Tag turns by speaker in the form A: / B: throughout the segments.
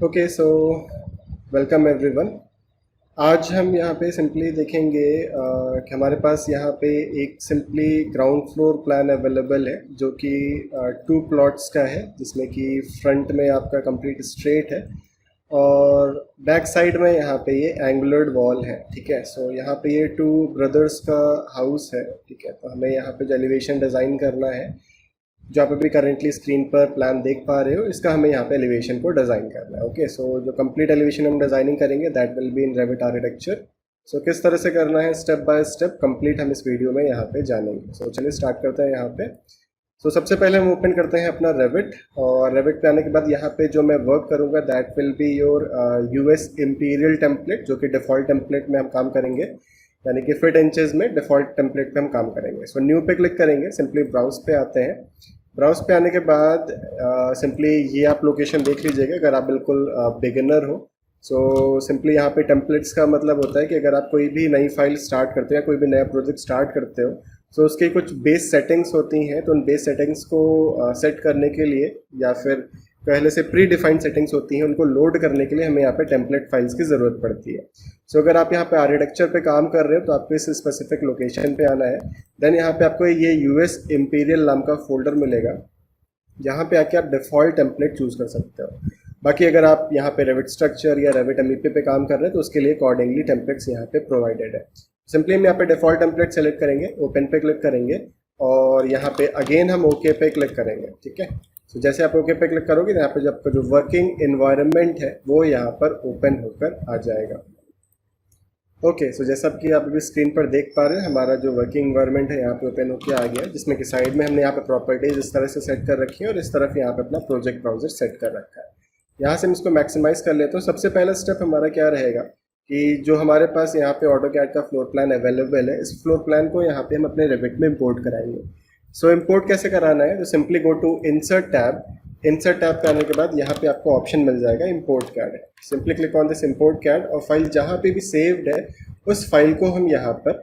A: Okay so welcome everyone. आज हम यहाँ पे सिंपली देखेंगे कि हमारे पास यहाँ पे एक simply ground floor plan available है जो कि 2 प्लॉट्स का है, जिसमें कि फ्रंट में आपका कंप्लीट स्ट्रेट है और बैक साइड में यहाँ पे ये एंगुलर्ड वॉल है। ठीक है, सो यहाँ पे ये 2 ब्रदर्स का हाउस है। ठीक है, तो हमें यहाँ पे जो एलिवेशन डिज़ाइन करना है, जो आप अभी करेंटली स्क्रीन पर प्लान देख पा रहे हो, इसका हमें यहाँ पे एलिवेशन को डिज़ाइन करना है। ओके, सो जो कंप्लीट एलिवेशन हम डिज़ाइनिंग करेंगे that will be in Revit architecture. So किस तरह से करना है स्टेप बाय स्टेप कंप्लीट हम इस वीडियो में यहाँ पे जानेंगे। सो चलिए स्टार्ट करते हैं यहाँ पे। सो सबसे पहले हम ओपन करते हैं अपना रेविट, और रेविट पे आने के बाद यहाँ पे जो मैं वर्क करूँगा that will be your US imperial template, जो कि डिफ़ॉल्ट टेम्पलेट में हम काम करेंगे, यानी कि फिट इंचेस में डिफ़ॉल्ट टेम्पलेट पे हम काम करेंगे। सो न्यू पे क्लिक करेंगे, सिंपली ब्राउज पे आते हैं। ब्राउज पे आने के बाद सिंपली ये आप लोकेशन देख लीजिएगा अगर आप बिल्कुल बिगिनर हो। सो सिंपली यहाँ पे टेम्पलेट्स का मतलब होता है कि अगर आप कोई भी नई फाइल स्टार्ट करते हो या कोई भी नया प्रोजेक्ट स्टार्ट करते हो, सो उसकी कुछ बेस सेटिंग्स होती हैं, तो उन बेस सेटिंग्स को सेट करने के लिए या फिर पहले से प्री डिफाइंड सेटिंग्स होती हैं, उनको लोड करने के लिए हमें यहाँ पे टेम्पलेट फाइल्स की ज़रूरत पड़ती है। सो अगर आप यहाँ पे आर्किटेक्चर पे काम कर रहे हो तो आपको इस स्पेसिफिक लोकेशन पे आना है। देन यहाँ पे आपको ये यूएस इम्पीरियल नाम का फोल्डर मिलेगा, यहाँ पे आके आप डिफ़ॉल्ट टेम्पलेट चूज़ कर सकते हो। बाकी अगर आप यहाँ पे रेविट स्ट्रक्चर या रेविट एमईपी पे काम कर रहे हैं तो उसके लिए अकॉर्डिंगली टेम्पलेट्स यहाँ पे प्रोवाइडेड है। सिंपली हम यहाँ पे डिफ़ॉल्ट टेम्पलेट सेलेक्ट करेंगे, ओपन पे क्लिक करेंगे और यहाँ पे अगेन हम ओके पे क्लिक करेंगे। ठीक है, तो जैसे आप ओके पे क्लिक करोगे तो यहाँ पे जो आपका जो वर्किंग इन्वायरमेंट है वो यहाँ पर ओपन होकर आ जाएगा। ओके, सो जैसा कि आप अभी स्क्रीन पर देख पा रहे हैं, हमारा जो वर्किंग इन्वायरमेंट है यहाँ पे ओपन होकर आ गया, जिसमें कि साइड में हमने यहाँ पे प्रॉपर्टीज इस तरह से सेट कर रखी है और इस तरफ यहाँ पे अपना प्रोजेक्ट ब्राउजर सेट कर रखा है। यहाँ से हम इसको मैक्सिमाइज कर लेते हैं। सबसे पहला स्टेप हमारा क्या रहेगा कि जो हमारे पास यहाँ पे ऑटोकैड का फ्लोर प्लान अवेलेबल है, इस फ्लोर प्लान को यहाँ पे हम अपने रेविट में इम्पोर्ट कराएंगे। सो इम्पोर्ट कैसे कराना है, तो simply go to insert tab. Insert tab पे आने के बाद यहाँ पे आपको ऑप्शन मिल जाएगा import CAD. Simply click on this import CAD और फाइल जहाँ पे भी सेव्ड है उस फाइल को हम यहाँ पर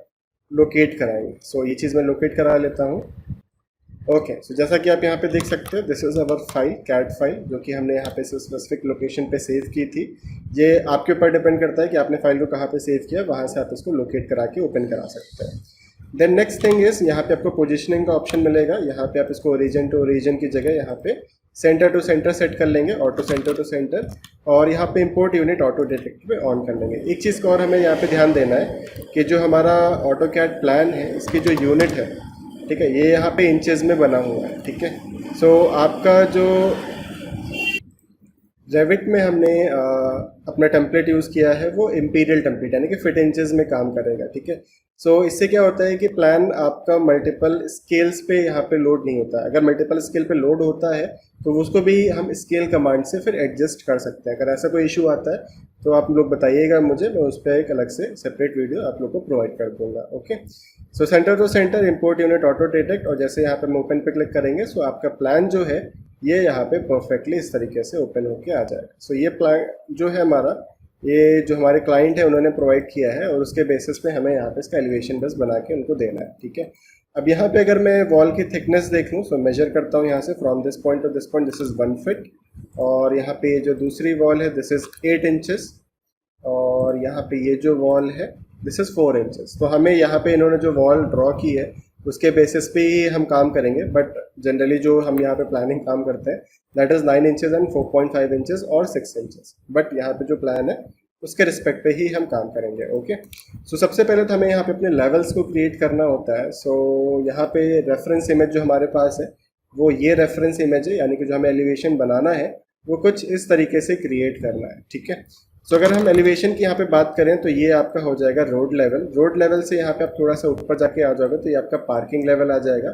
A: लोकेट कराएंगे। सो ये चीज़ मैं लोकेट करा लेता हूँ। ओके, सो जैसा कि आप यहाँ पे देख सकते हो, this is our file, CAD file, जो कि हमने यहाँ पे स्पेसिफिक लोकेशन पे सेव की थी। ये आपके ऊपर डिपेंड करता है कि आपने फाइल को कहाँ पे सेव किया, वहाँ से आप इसको लोकेट करा के ओपन करा सकते हैं। देन नेक्स्ट थिंग इज़ यहाँ पे आपको पोजिशनिंग का ऑप्शन मिलेगा। यहाँ पे आप इसको ओरिजिन टू ओरिजिन की जगह यहाँ पे सेंटर टू सेंटर सेट कर लेंगे, ऑटो सेंटर टू सेंटर, और यहाँ पे इंपोर्ट यूनिट ऑटो डिटेक्ट पे ऑन कर लेंगे। एक चीज़ का और हमें यहाँ पे ध्यान देना है कि जो हमारा ऑटो कैड प्लान है इसकी जो यूनिट है, ठीक है, ये यहाँ पे इंचेस में बना हुआ है। ठीक है, सो आपका जो रेविट में हमने अपना टेम्पलेट यूज़ किया है वो इम्पीरियल टेम्पलेट, यानी कि फिट इंचेस में काम करेगा। ठीक है, सो इससे क्या होता है कि प्लान आपका मल्टीपल स्केल्स पे यहाँ पे लोड नहीं होता। अगर मल्टीपल स्केल पे लोड होता है तो उसको भी हम स्केल कमांड से फिर एडजस्ट कर सकते हैं। अगर ऐसा कोई इशू आता है तो आप लोग बताइएगा मुझे, मैं उस पर एक अलग से सेपरेट वीडियो आप लोग को प्रोवाइड कर दूंगा। Okay, so centre to centre import unit auto detect, और जैसे यहाँ पे हम ओपन पे क्लिक करेंगे सो आपका प्लान जो है ये यहाँ पे परफेक्टली इस तरीके से ओपन होके आ जाएगा। सो ये प्लान जो है हमारा, ये जो हमारे क्लाइंट है उन्होंने प्रोवाइड किया है और उसके बेसिस पे हमें यहाँ पे इसका एलिवेशन बस बना के उनको देना है। ठीक है, अब यहाँ पे अगर मैं वॉल की थिकनेस देख लूँ, सो मेजर करता हूँ यहाँ से from this point to this point, this is 1 feet, और यहाँ पे जो दूसरी वॉल है दिस इज़ 8 इंचेस, और यहाँ पे ये जो वॉल है दिस इज़ 4 इंचेस। तो हमें यहाँ पे इन्होंने जो वॉल ड्रॉ की है उसके बेसिस पे ही हम काम करेंगे, बट जनरली जो हम यहाँ पे प्लानिंग काम करते हैं that is 9 inches and 4.5 inches और 6 इंचेस, बट यहाँ पे जो प्लान है उसके रिस्पेक्ट पे ही हम काम करेंगे। ओके, सो सबसे पहले तो हमें यहाँ पे अपने लेवल्स को क्रिएट करना होता है। सो यहाँ पे रेफरेंस इमेज जो हमारे पास है वो ये रेफरेंस इमेज है, यानी कि जो हमें एलिवेशन बनाना है वो कुछ इस तरीके से क्रिएट करना है। ठीक है, सो अगर हम एलिवेशन की यहाँ पे बात करें तो ये आपका हो जाएगा रोड लेवल। रोड लेवल से यहाँ पे आप थोड़ा सा ऊपर जाके आ जाओगे तो ये आपका पार्किंग लेवल आ जाएगा।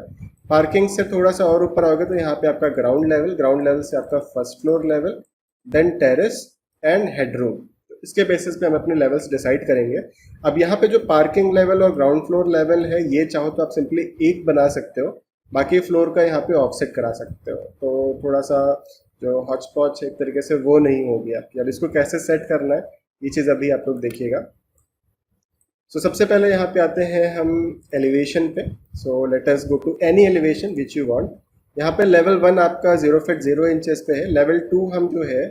A: पार्किंग से थोड़ा सा और ऊपर आओगे तो यहाँ पे आपका ग्राउंड लेवल, ग्राउंड लेवल से आपका first floor level, then terrace and headroom. इसके बेसिस पे हम अपने लेवल्स डिसाइड करेंगे। अब यहाँ पे जो पार्किंग लेवल और ग्राउंड फ्लोर लेवल है ये चाहो तो आप सिंपली एक बना सकते हो, बाकी फ्लोर का यहाँ पे ऑफसेट करा सकते हो, तो थोड़ा सा जो हॉच पॉच एक तरीके से वो नहीं होगी आपकी। अब इसको कैसे सेट करना है ये चीज़ अभी आप लोग देखिएगा। सो सबसे पहले यहाँ पे आते हैं हम एलिवेशन पे। So let us go to any elevation which you want. यहाँ पे लेवल 1 आपका 0 फीट 0 इंचेस पे है, लेवल 2 हम जो है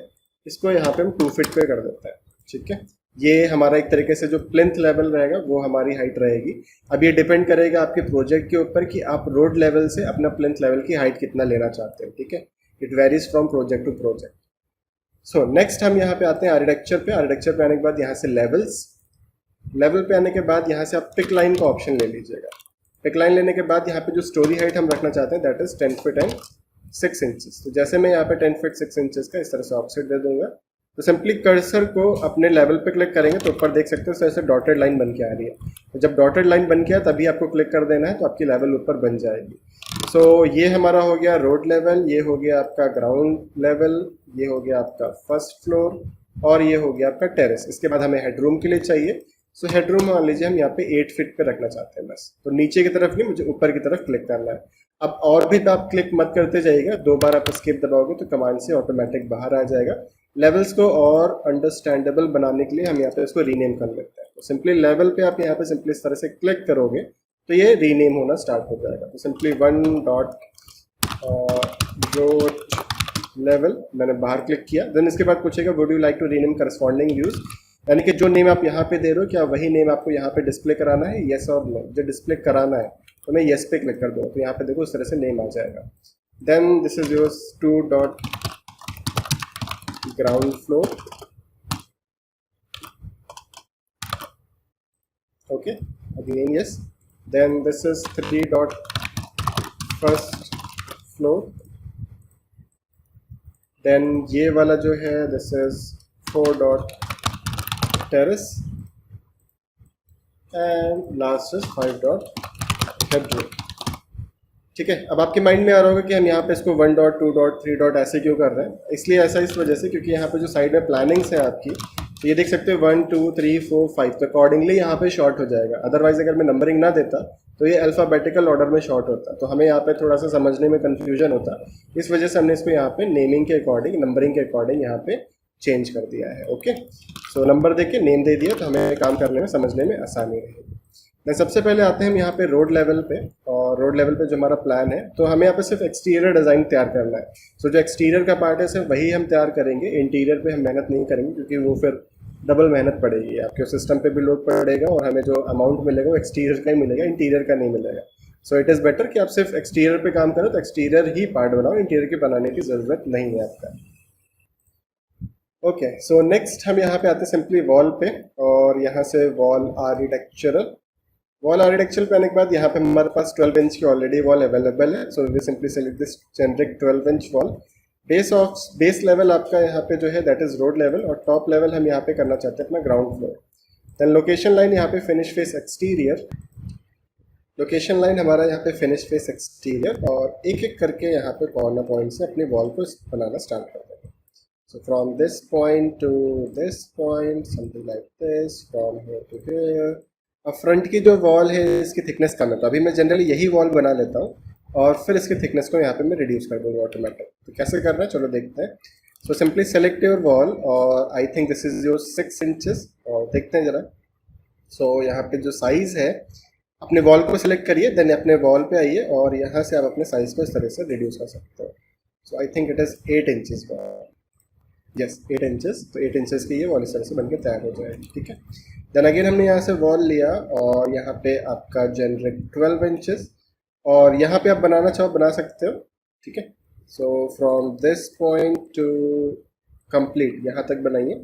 A: इसको यहाँ पे हम 2 फीट पे कर देते हैं, ठीक है। ये हमारा एक तरीके से जो प्लिंथ लेवल रहेगा वो हमारी हाइट रहेगी। अब ये डिपेंड करेगा आपके प्रोजेक्ट के ऊपर कि आप रोड लेवल से अपना प्लिंथ लेवल की हाइट कितना लेना चाहते हो, ठीक है। It varies from project to project. So next हम यहाँ पे आते हैं आर्किटेक्चर पे। आर्किटेक्चर पे आने के बाद यहाँ से लेवल्स, लेवल पे आने के बाद यहाँ से आप पिक लाइन का ऑप्शन ले लीजिएगा। पिक लाइन लेने के बाद यहाँ पे जो स्टोरी हाइट हम रखना चाहते हैं that is 10 feet and 6 inches. तो जैसे मैं यहाँ पे 10 फीट 6 इंचेस का इस तरह से ऑफसेट दे दूंगा, तो सिंपली कर्सर को अपने लेवल पे क्लिक करेंगे तो ऊपर देख सकते हो इस तरह से डॉटेड लाइन बन के आ रही है। तो जब डॉटेड लाइन बन गया तभी आपको क्लिक कर देना है, तो आपकी लेवल ऊपर बन जाएगी। सो ये हमारा हो गया रोड लेवल, ये हो गया आपका ग्राउंड लेवल, ये हो गया आपका फर्स्ट फ्लोर, और ये हो गया आपका टेरेस। इसके बाद हमें हेडरूम के लिए चाहिए। सो हेडरूम मान लीजिए हम यहाँ पे 8 फीट पे रखना चाहते हैं बस, तो नीचे की तरफ नहीं, मुझे ऊपर की तरफ क्लिक करना है। अब और भी आप क्लिक मत करते जाइएगा, 2 बार आप स्किप दबाओगे तो कमांड से ऑटोमेटिक बाहर आ जाएगा। लेवल्स को और अंडरस्टैंडेबल बनाने के लिए हम यहाँ पे इसको रीनेम कर लेते हैं। तो सिंपली लेवल पे आप यहाँ पे सिंपली इस तरह से क्लिक करोगे तो ये रीनेम होना स्टार्ट हो जाएगा। तो सिंपली 1 डॉट रोड लेवल मैंने बाहर क्लिक किया। देन इसके बाद पूछेगा would you like to rename corresponding views, यानी कि जो नेम आप यहाँ पे दे रहे हो क्या वही नेम आपको यहाँ पे डिस्प्ले कराना है, येस और नो। जो डिस्प्ले कराना है तो मैं येस पे क्लिक कर दूँगा, तो यहाँ पे देखो इस तरह से नेम आ जाएगा। Then this is your 2 dot ground floor, okay again yes. Then this is 3 dot first floor. Then ये वाला जो है this is 4 dot terrace, and last is 5 dot headroom, ठीक है। अब आपके माइंड में आ रहा होगा कि हम यहाँ पे इसको 1 डॉट 2 डॉट 3 डॉट ऐसे क्यों कर रहे हैं। इसलिए ऐसा इस वजह से क्योंकि यहाँ पे जो साइड में प्लानिंग्स है आपकी, तो ये देख सकते हो 1 2 3 4 5, तो अकॉर्डिंगली यहाँ पे शॉर्ट हो जाएगा। अदरवाइज अगर मैं नंबरिंग ना देता तो ये अल्फ़ाबेटिकल ऑर्डर में शॉर्ट होता, तो हमें यहाँ पे थोड़ा सा समझने में कन्फ्यूजन होता। इस वजह से हमने इसको यहाँ पे नेमिंग के अकॉर्डिंग, नंबरिंग के अकॉर्डिंग यहाँ पे चेंज कर दिया है, ओके। सो नंबर दे के नेम दे दिया तो हमें काम करने में, समझने में आसानी रहेगी। सबसे पहले आते हैं हम यहाँ पे रोड लेवल पे, और रोड लेवल पे जो हमारा प्लान है, तो हमें यहाँ पे सिर्फ एक्सटीरियर डिज़ाइन तैयार करना है। सो जो एक्सटीरियर का पार्ट है सिर्फ वही हम तैयार करेंगे, इंटीरियर पे हम मेहनत नहीं करेंगे क्योंकि वो फिर डबल मेहनत पड़ेगी, आपके सिस्टम पे भी लोड पड़ेगा और हमें जो अमाउंट मिलेगा वो एक्सटीरियर का ही मिलेगा, इंटीरियर का नहीं मिलेगा। सो इट इज़ बेटर कि आप सिर्फ एक्सटीरियर पे काम करो, तो एक्सटीरियर ही पार्ट बनाओ, इंटीरियर के बनाने की ज़रूरत नहीं है आपका। ओके, सो नेक्स्ट हम यहाँ पे आते हैं सिंपली वॉल पे, और यहाँ से वॉल आर्किटेक्चरल, वॉल आर्किटेक्चर पे आने के बाद यहाँ पे हमारे पास 12 इंच की ऑलरेडी वॉल अवेलेबल है। So we simply select this generic 12 inch wall. Base level आपका यहाँ पे जो है दैट इज रोड लेवल, और टॉप लेवल हम यहाँ पे करना चाहते हैं अपना ground floor. Then location line यहाँ पे finish face exterior, location line हमारा यहाँ पे फिनिश फेस एक्सटीरियर, और एक एक करके यहाँ पे कॉर्नर पॉइंट से अपनी वॉल को बनाना स्टार्ट करते हैं। So from this point to this point, something like this, from here to here. अब फ्रंट की जो वॉल है इसकी थिकनेस कम है, तो अभी मैं जनरली यही वॉल बना लेता हूँ और फिर इसकी थिकनेस को यहाँ पे मैं रिड्यूस कर दूँगा ऑटोमेटिक। तो कैसे करना है चलो देखते हैं। So simply select your wall, और I think this is your 6 inches, और देखते हैं ज़रा। सो यहाँ पे जो साइज़ है, अपने वॉल को सिलेक्ट करिए, देन अपने वॉल पे आइए और यहाँ से आप अपने साइज़ को इस तरह से रिड्यूस कर सकते हो। So I think it is 8 inches, yes 8 inches. तो 8 इंचेस की ये वॉल इस तरह से बनकर तैयार हो जाएगी, ठीक है। देन अगेन हमने यहाँ से वॉल लिया, और यहाँ पे आपका जेनरिक 12 इंचेस, और यहाँ पे आप बनाना चाहो बना सकते हो, ठीक है। सो from this point to complete यहाँ तक बनाइए,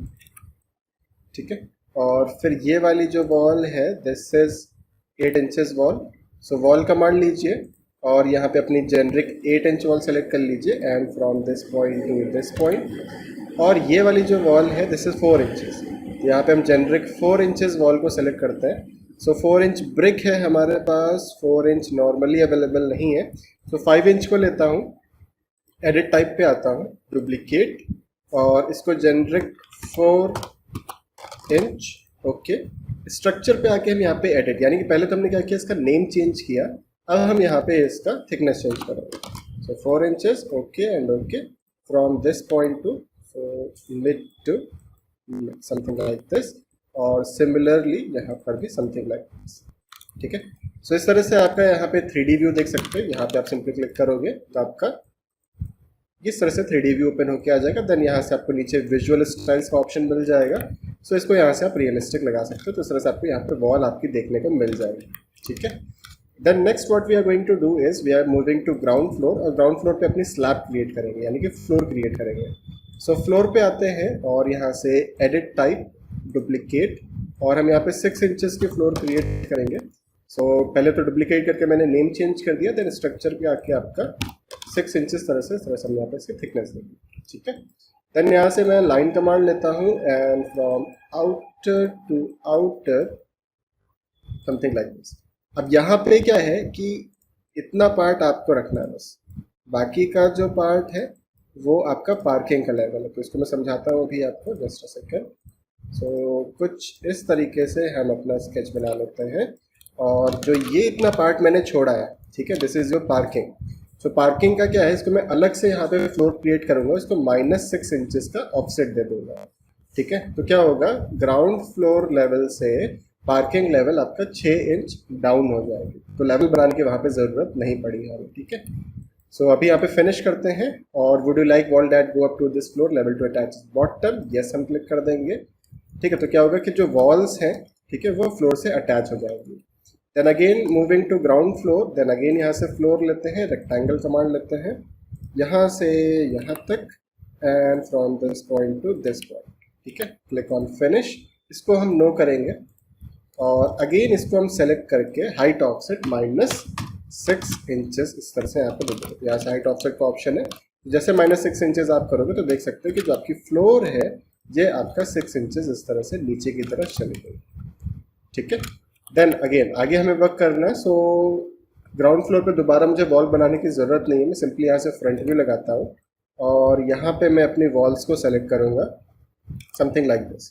A: ठीक है। और फिर ये वाली जो वॉल है this is 8 inches wall. So wall command लीजिए और यहाँ पे अपनी जेनरिक 8 इंच वॉल सेलेक्ट कर लीजिए, and from this point to this point. और ये वाली जो वॉल है दिस इज 4 इंचेस, यहाँ पे हम जेनरिक 4 इंचेस वॉल को सेलेक्ट करते हैं। सो 4 इंच ब्रिक है हमारे पास, 4 इंच नॉर्मली अवेलेबल नहीं है। सो 5 इंच को लेता हूँ, एडिट टाइप पे आता हूँ, डुप्लीकेट, और इसको जेनरिक 4 इंच, ओके। स्ट्रक्चर पे आके हम यहाँ पे एडिट, यानी कि पहले तो हमने क्या किया, इसका नेम चेंज किया, अब हम यहाँ पे इसका थिकनेस चेंज करेंगे। So 4 inches, okay and okay, from this point to mid to something like this, और सिमिलरली यहाँ पर भी समथिंग लाइक दिस, ठीक है। सो इस तरह से आपका यहाँ पे 3D व्यू देख सकते हैं। यहाँ पे आप सिंपली क्लिक करोगे तो आपका इस तरह से 3D व्यू ओपन होकर आ जाएगा। देन यहाँ से आपको नीचे विजुअल स्टाइल्स का ऑप्शन मिल जाएगा। सो इसको यहाँ से आप रियलिस्टिक लगा सकते हो, तो इस तरह से आपको यहाँ पे वॉल आपकी देखने को मिल जाएगी। ठीक है, then next what we are going to do is we are moving to ground floor, और ग्राउंड फ्लोर पे अपनी स्लैब क्रिएट करेंगे, यानी कि फ्लोर क्रिएट करेंगे। सो फ्लोर पे आते हैं और यहाँ से एडिट टाइप, डुप्लीकेट, और हम यहाँ पे 6 इंचेस की फ्लोर क्रिएट करेंगे। सो पहले तो डुप्लीकेट करके मैंने नेम चेंज कर दिया, देन स्ट्रक्चर पे आके आपका 6 इंचेस तरह से हम यहाँ पे इसकी थिकनेस देंगे। ठीक है, देन यहाँ से मैं लाइन कमांड लेता हूँ and from outer to outer something like this. अब यहाँ पे क्या है कि इतना पार्ट आपको रखना है बस, बाकी का जो पार्ट है वो आपका पार्किंग का लेवल है। तो इसको मैं समझाता हूँ अभी आपको, जस्ट अ सेकेंड। सो कुछ इस तरीके से हम अपना स्केच बना लेते हैं, और जो ये इतना पार्ट मैंने छोड़ा है, ठीक है, this is your parking. So parking का क्या है, इसको मैं अलग से यहाँ पे फ्लोर क्रिएट करूँगा, इसको -6 इंचेस का ऑफसेट दे दूंगा। ठीक है, तो क्या होगा, ग्राउंड फ्लोर लेवल से पार्किंग लेवल आपका 6 इंच डाउन हो जाएगी। तो लेवल बनाने की वहाँ पे ज़रूरत नहीं पड़ी हमें। ठीक है, सो अभी यहाँ पे फिनिश करते हैं, और would you like wall that go up to this floor level to attach bottom, yes हम क्लिक कर देंगे। ठीक है, तो क्या होगा कि जो वॉल्स हैं, ठीक है, वो फ्लोर से अटैच हो जाएंगी। Then again moving to ground floor, then again यहाँ से फ्लोर लेते हैं, रेक्टेंगल कमांड लेते हैं, यहाँ से यहाँ तक, and from this point to this point. ठीक है, क्लिक ऑन फिनिश, इसको हम नो करेंगे, और अगेन इसको हम सेलेक्ट करके हाइट ऑफसेट -6 इंचेस इस तरह से यहाँ पे दे देंगे। यहाँ से हाइट ऑफसेट का ऑप्शन है, जैसे -6 इंचेस आप करोगे तो देख सकते हो कि जो आपकी फ्लोर है ये आपका 6 इंचेस इस तरह से नीचे की तरफ चली गई। ठीक है, देन अगेन आगे हमें वर्क करना है। सो ग्राउंड फ्लोर पे दोबारा मुझे वॉल बनाने की ज़रूरत नहीं है, मैं सिंपली यहाँ से फ्रंट व्यू लगाता हूँ, और यहाँ पे मैं अपनी वॉल्स को सेलेक्ट करूँगा समथिंग लाइक दिस।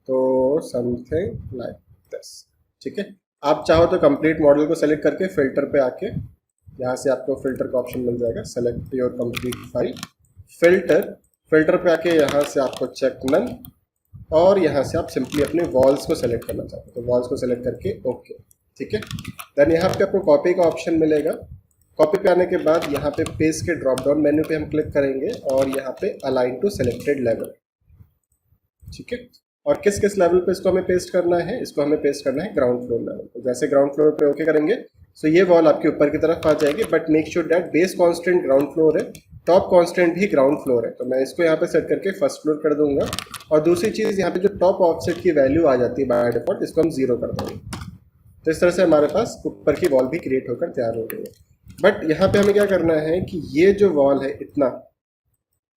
A: तो समथिंग लाइक दिस। ठीक है, आप चाहो तो कंप्लीट मॉडल को सेलेक्ट करके फिल्टर पे आके यहाँ से आपको फिल्टर का ऑप्शन मिल जाएगा, select your complete file, filter पे आके यहाँ से आपको चेक नन, और यहाँ से आप सिंपली अपने वॉल्स को सेलेक्ट करना चाहते हो तो वॉल्स को सेलेक्ट करके ओके। ठीक है, देन यहाँ पे आपको कॉपी का ऑप्शन मिलेगा। कॉपी पे आने के बाद यहाँ पे पेस्ट के ड्रॉप डाउन मेन्यू पे हम क्लिक करेंगे, और यहाँ पे अलाइन टू सेलेक्टेड लेवल। ठीक है, और किस किस लेवल पे इसको हमें पेस्ट करना है, इसको हमें पेस्ट करना है ग्राउंड फ्लोर लेवल। तो जैसे ग्राउंड फ्लोर पे ओके करेंगे, सो ये वॉल आपके ऊपर की तरफ आ जाएगी, but make sure that base constant ground floor है, टॉप कांस्टेंट भी ग्राउंड फ्लोर है। तो मैं इसको यहाँ पे सेट करके फर्स्ट फ्लोर कर दूंगा, और दूसरी चीज़ यहाँ पे जो टॉप ऑफसेट की वैल्यू आ जाती है बाय डिफॉल्ट, इसको हम 0 कर देंगे। तो इस तरह से हमारे पास ऊपर की वॉल भी क्रिएट होकर तैयार हो गई है। बट यहाँ पे हमें क्या करना है कि ये जो वॉल है इतना,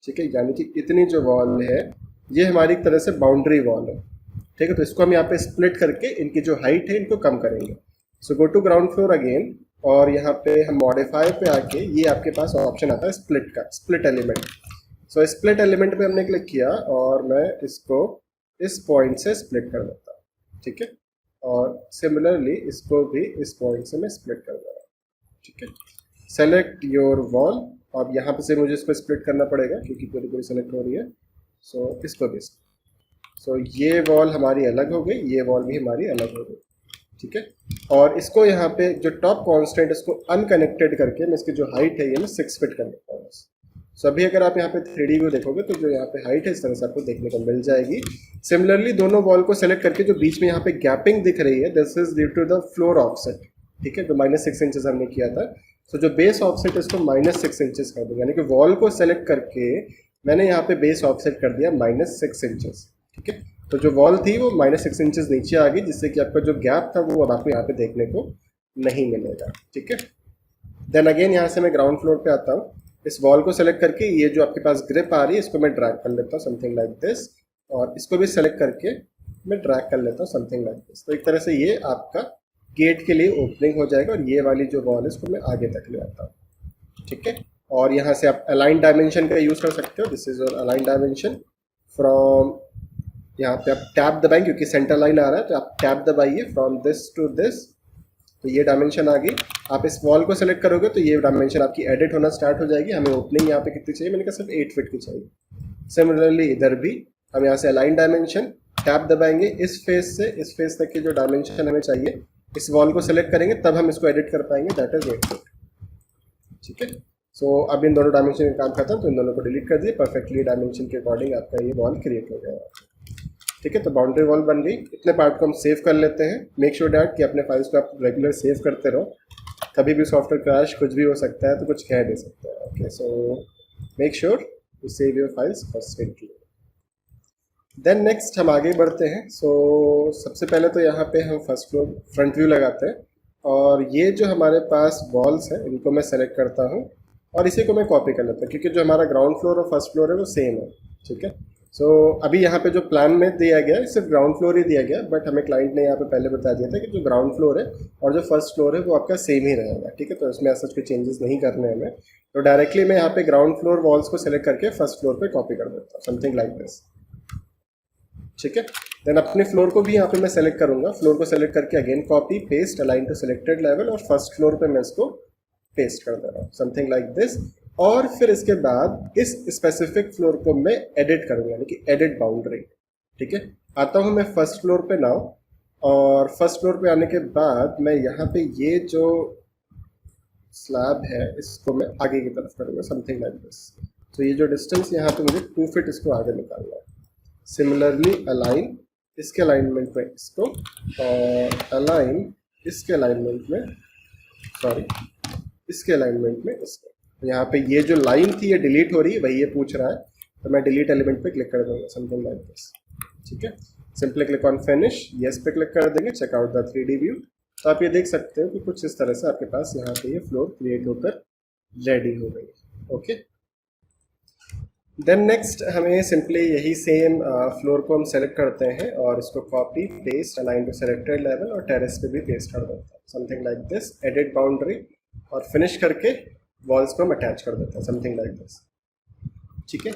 A: ठीक है, यानी कि इतनी जो वॉल है ये हमारी एक तरह से बाउंड्री वॉल है। ठीक है, तो इसको हम यहाँ पे स्प्लिट करके इनकी जो हाइट है इनको कम करेंगे। So go to ground floor again, और यहाँ पे हम मॉडिफाई पे आके ये आपके पास ऑप्शन आता है स्प्लिट का, split element. So split element पे हमने क्लिक किया, और मैं इसको इस पॉइंट से स्प्लिट कर देता हूँ। ठीक है, और सिमिलरली इसको भी इस पॉइंट से मैं स्प्लिट कर दे रहा हूँ। ठीक है, सेलेक्ट योर वॉल, अब यहाँ पे से मुझे इसको स्प्लिट करना पड़ेगा क्योंकि पूरी पूरी सेलेक्ट हो रही है। सो इसको भी, सो ये वॉल हमारी अलग हो गई, ये वॉल भी हमारी अलग हो गई। ठीक है, और इसको यहाँ पे जो टॉप कांस्टेंट इसको अनकनेक्टेड करके मैं इसकी जो हाइट है ये मैं 6 फीट कर लेता हूँ। सो अभी अगर आप यहाँ पे 3D व्यू देखोगे तो जो यहाँ पे हाइट है इस तरह से आपको देखने को मिल जाएगी। सिमिलरली दोनों वॉल को सेलेक्ट करके जो बीच में यहाँ पे गैपिंग दिख रही है, this is due to the floor offset. ठीक है, तो -6 इंचेस हमने किया था। सो जो बेस ऑफसेट इसको -6 इंचेस कर दूंगा, यानी कि वॉल को सेलेक्ट करके मैंने यहाँ पे बेस ऑफसेट कर दिया -6 इंचेस। ठीक है, तो जो वॉल थी वो -6 इंचेस नीचे आ गई, जिससे कि आपका जो गैप था वो अब आपको यहाँ पे देखने को नहीं मिलेगा। ठीक है, देन अगेन यहाँ से मैं ग्राउंड फ्लोर पे आता हूँ, इस वॉल को सेलेक्ट करके ये जो आपके पास ग्रिप आ रही है इसको मैं ड्रैग कर लेता हूँ समथिंग लाइक दिस, और इसको भी सेलेक्ट करके मैं ड्रैग कर लेता हूँ समथिंग लाइक दिस। तो एक तरह से ये आपका गेट के लिए ओपनिंग हो जाएगा, और ये वाली जो वॉल है इसको मैं आगे तक ले आता हूँ। ठीक है, और यहाँ से आप अलाइन डायमेंशन का यूज़ कर सकते हो, this is your align dimension. From यहाँ पे आप टैब दबाएं क्योंकि सेंटर लाइन आ रहा है, तो आप टैब दबाइए फ्रॉम दिस टू दिस, तो ये डायमेंशन आ गई। आप इस वॉल को सेलेक्ट करोगे तो ये डायमेंशन आपकी एडिट होना स्टार्ट हो जाएगी। हमें ओपनिंग यहाँ पे कितनी चाहिए, मैंने कहा सिर्फ 8 फीट की चाहिए। सिमिलरली इधर भी हम यहाँ से अलाइन डायमेंशन टैब दबाएंगे, इस फेस से इस फेस तक की जो डायमेंशन हमें चाहिए इस वॉल को सेलेक्ट करेंगे, तब हम इसको एडिट कर पाएंगे, दैट इज 8 फीट। ठीक है, सो अब इन दोनों डायमेंशन का काम खत्म, तो इन दोनों को डिलीट कर दिए, परफेक्टली डायमेंशन के अकॉर्डिंग आपका ये वॉल क्रिएट हो गया। ठीक है, तो बाउंड्री वॉल बन गई। इतने पार्ट को हम सेव कर लेते हैं। मेक श्योर डैट कि अपने फाइल्स को आप रेगुलर सेव करते रहो, कभी भी सॉफ्टवेयर क्रैश कुछ भी हो सकता है, तो कुछ कह नहीं सकते हैं। Okay, so make sure to save your files firstly. Then next हम आगे बढ़ते हैं। सो सबसे पहले तो यहाँ पे हम फर्स्ट फ्लोर फ्रंट व्यू लगाते हैं, और ये जो हमारे पास वॉल्स हैं इनको मैं सेलेक्ट करता हूँ और इसी को मैं कॉपी कर लेता हूँ, क्योंकि जो हमारा ग्राउंड फ्लोर और फर्स्ट फ्लोर है वो सेम है। ठीक है, सो अभी यहाँ पे जो प्लान में दिया गया है सिर्फ ग्राउंड फ्लोर ही दिया गया, बट हमें क्लाइंट ने यहाँ पे पहले बता दिया था कि जो ग्राउंड फ्लोर है और जो फर्स्ट फ्लोर है वो आपका सेम ही रहेगा। ठीक है, तो इसमें ऐसा कोई चेंजेस नहीं करने हमें, तो डायरेक्टली मैं यहाँ पे ग्राउंड फ्लोर वॉल्स को सेलेक्ट करके फर्स्ट फ्लोर पे कॉपी कर देता हूँ, समथिंग लाइक दिस। ठीक है, देन अपने फ्लोर को भी यहाँ पे मैं सेलेक्ट करूँगा। फ्लोर को सेलेक्ट करके again copy paste align to selected level, और फर्स्ट फ्लोर पे मैं इसको पेस्ट कर दे रहा हूँ, समथिंग लाइक दिस। और फिर इसके बाद इस स्पेसिफिक फ्लोर को मैं एडिट करूँगा, यानी कि एडिट बाउंड्री। ठीक है, आता हूँ मैं फर्स्ट फ्लोर पे नाउ, और फर्स्ट फ्लोर पे आने के बाद मैं यहाँ पे ये जो स्लैब है इसको मैं आगे की तरफ करूँगा, समथिंग लाइक दिस। तो ये जो डिस्टेंस यहाँ पे मुझे 2 फीट इसको आगे निकालना है। सिमिलरली अलाइन इसके अलाइनमेंट में इसको, और अलाइन इसके अलाइनमेंट में, सॉरी इसके अलाइनमेंट में इसको। यहाँ पे ये जो लाइन थी ये डिलीट हो रही है, वही ये पूछ रहा है, तो मैं डिलीट एलिमेंट पे क्लिक कर दूंगा, समथिंग लाइक दिस। ठीक है, simply click on finish, yes पे क्लिक कर देंगे, check out the 3D view. तो आप ये देख सकते हो कि कुछ इस तरह से आपके पास यहाँ पे ये फ्लोर क्रिएट होकर रेडी हो गई। ओके, देन नेक्स्ट हमें सिंपली यही सेम फ्लोर को हम सेलेक्ट करते हैं और इसको copy paste align to selected level और टेरेस पे भी पेस्ट कर देते हैं, something like this. Edit boundary और फिनिश करके वॉल्स को हम अटैच कर देते हैं, समथिंग लाइक दिस। ठीक है,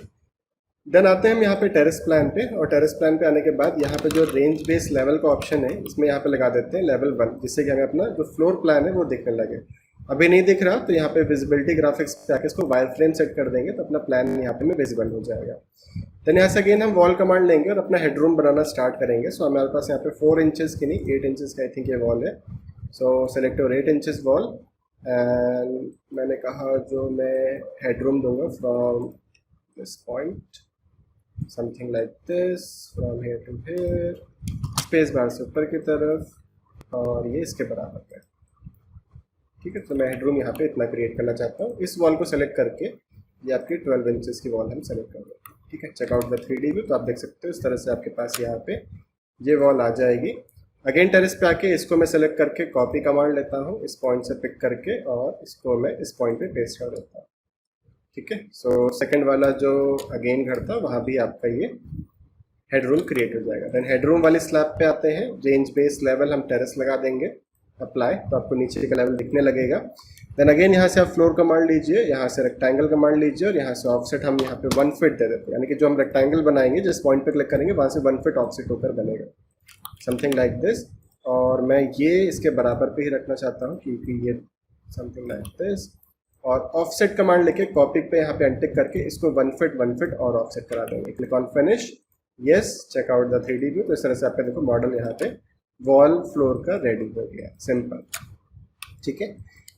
A: देन आते हैं हम यहाँ पे टेरेस प्लान पे, और टेरेस प्लान पे आने के बाद यहाँ पे जो रेंज बेस लेवल का ऑप्शन है इसमें यहाँ पे लगा देते हैं लेवल 1, जिससे कि हमें अपना जो फ्लोर प्लान है वो दिखने लगे। अभी नहीं दिख रहा तो यहाँ पे विजिबिलिटी ग्राफिक्स पे आके इसको वायर फ्रेम सेट कर देंगे, तो अपना प्लान यहाँ पे में विजिबल हो जाएगा। देन यहाँ से अगेन हम वॉल कमांड लेंगे और अपना हेडरूम बनाना स्टार्ट करेंगे। सो हमारे पास यहाँ पे 4 इंचेस की नहीं 8 इंचेस का आई थिंक ये वॉल है। So select your 8 inches wall, and मैंने कहा जो मैं हेडरूम दूंगा from this point, something like this, from here to here, space bar से ऊपर की तरफ, और ये इसके बराबर है। ठीक है, तो मैं हेडरूम यहाँ पे इतना क्रिएट करना चाहता हूँ। इस वॉल को सेलेक्ट करके ये आपकी 12 इंचेस की वॉल हम सेलेक्ट करेंगे। ठीक है, चेकआउट द 3D व्यू, तो आप देख सकते हो इस तरह से आपके पास यहाँ पे ये वॉल आ जाएगी। अगेन टेरेस पे आके इसको मैं सेलेक्ट करके कॉपी कमांड लेता हूँ, इस पॉइंट से पिक करके, और इसको मैं इस पॉइंट पे पेस्ट कर देता हूँ। ठीक है, सो सेकंड वाला जो अगेन घर था वहाँ भी आपका ये हेडरूम क्रिएट हो जाएगा। देन हेडरूम वाली स्लैब पे आते हैं, रेंज बेस लेवल हम टेरेस लगा देंगे, अप्लाई, तो आपको नीचे का लेवल दिखने लगेगा। देन अगेन यहाँ से आप फ्लोर कमांड लीजिए, यहाँ से रेक्टेंगल कमांड लीजिए, और यहाँ से ऑफसेट हम यहाँ पे 1 फीट दे देते हैं, यानी कि जो हम रेक्टेंगल बनाएंगे जिस पॉइंट पे क्लिक करेंगे वहाँ से 1 फीट ऑफसेट होकर बनेगा, समथिंग लाइक दिस। और मैं ये इसके बराबर पे ही रखना चाहता हूँ क्योंकि ये समथिंग लाइक दिस, और ऑफसेट कमांड लेके कॉपी पे यहाँ पे अनटिक करके इसको 1 फीट और ऑफसेट करा देंगे। Click on finish, yes, check out the 3D view. तो इस तरह से आपका देखो मॉडल यहाँ पे वॉल फ्लोर का रेडी हो गया, सिंपल। ठीक है,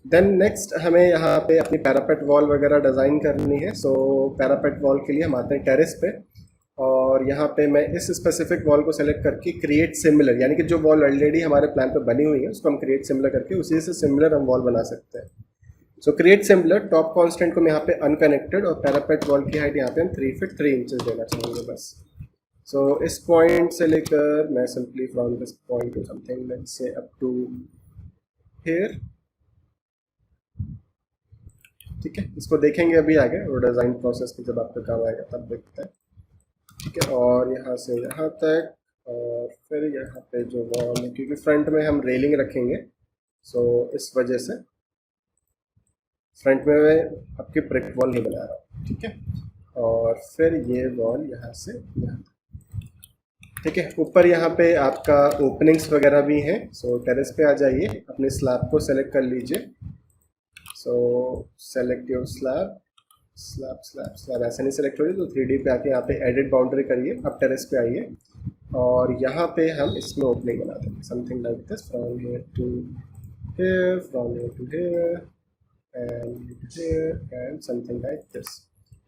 A: देन नेक्स्ट हमें यहाँ पे अपनी पैरापेट वॉल वगैरह डिज़ाइन करनी है। सो पैरापेट वॉल के लिए हम आते हैं टेरेस पे, और यहाँ पे मैं इस स्पेसिफिक वॉल को सेलेक्ट करके क्रिएट सिमिलर, यानी कि जो वॉल ऑलरेडी हमारे प्लान पे बनी हुई है उसको हम क्रिएट सिमिलर करके उसी से सिमिलर हम वॉल बना सकते हैं। सो क्रिएट सिमिलर, टॉप कॉन्स्टेंट को मैं यहाँ पे अनकनेक्टेड, और पैरापेट वॉल की हाइट यहाँ पे हम 3 फीट 3 इंचेस देना चाहेंगे बस। सो इस पॉइंट से लेकर मैं simply from this point to something let's say up to here. ठीक है, इसको देखेंगे अभी आगे और डिज़ाइन प्रोसेस में जब आपका काम आएगा तब देखते हैं। ठीक है, और यहाँ से यहाँ तक, और फिर यहाँ पे जो वॉल है क्योंकि फ्रंट में हम रेलिंग रखेंगे, सो इस वजह से फ्रंट में मैं आपकी ब्रिक वॉल नहीं बना रहा हूँ। ठीक है, और फिर ये वॉल यहाँ से यहाँ तक। ठीक है, ऊपर यहाँ पे आपका ओपनिंग्स वगैरह भी हैं। सो टेरेस पे आ जाइए, अपने स्लैब को सेलेक्ट कर लीजिए। सो select your slab, slab slab slab ऐसे नहीं सेलेक्ट हो रही तो 3D पे आके यहाँ पे एडिट बाउंड्री करिए। अब टेरेस पे आइए और यहाँ पे हम इसमें ओपनिंग बना देंगे, something like this, from here to here, from here to here, and here and something like this.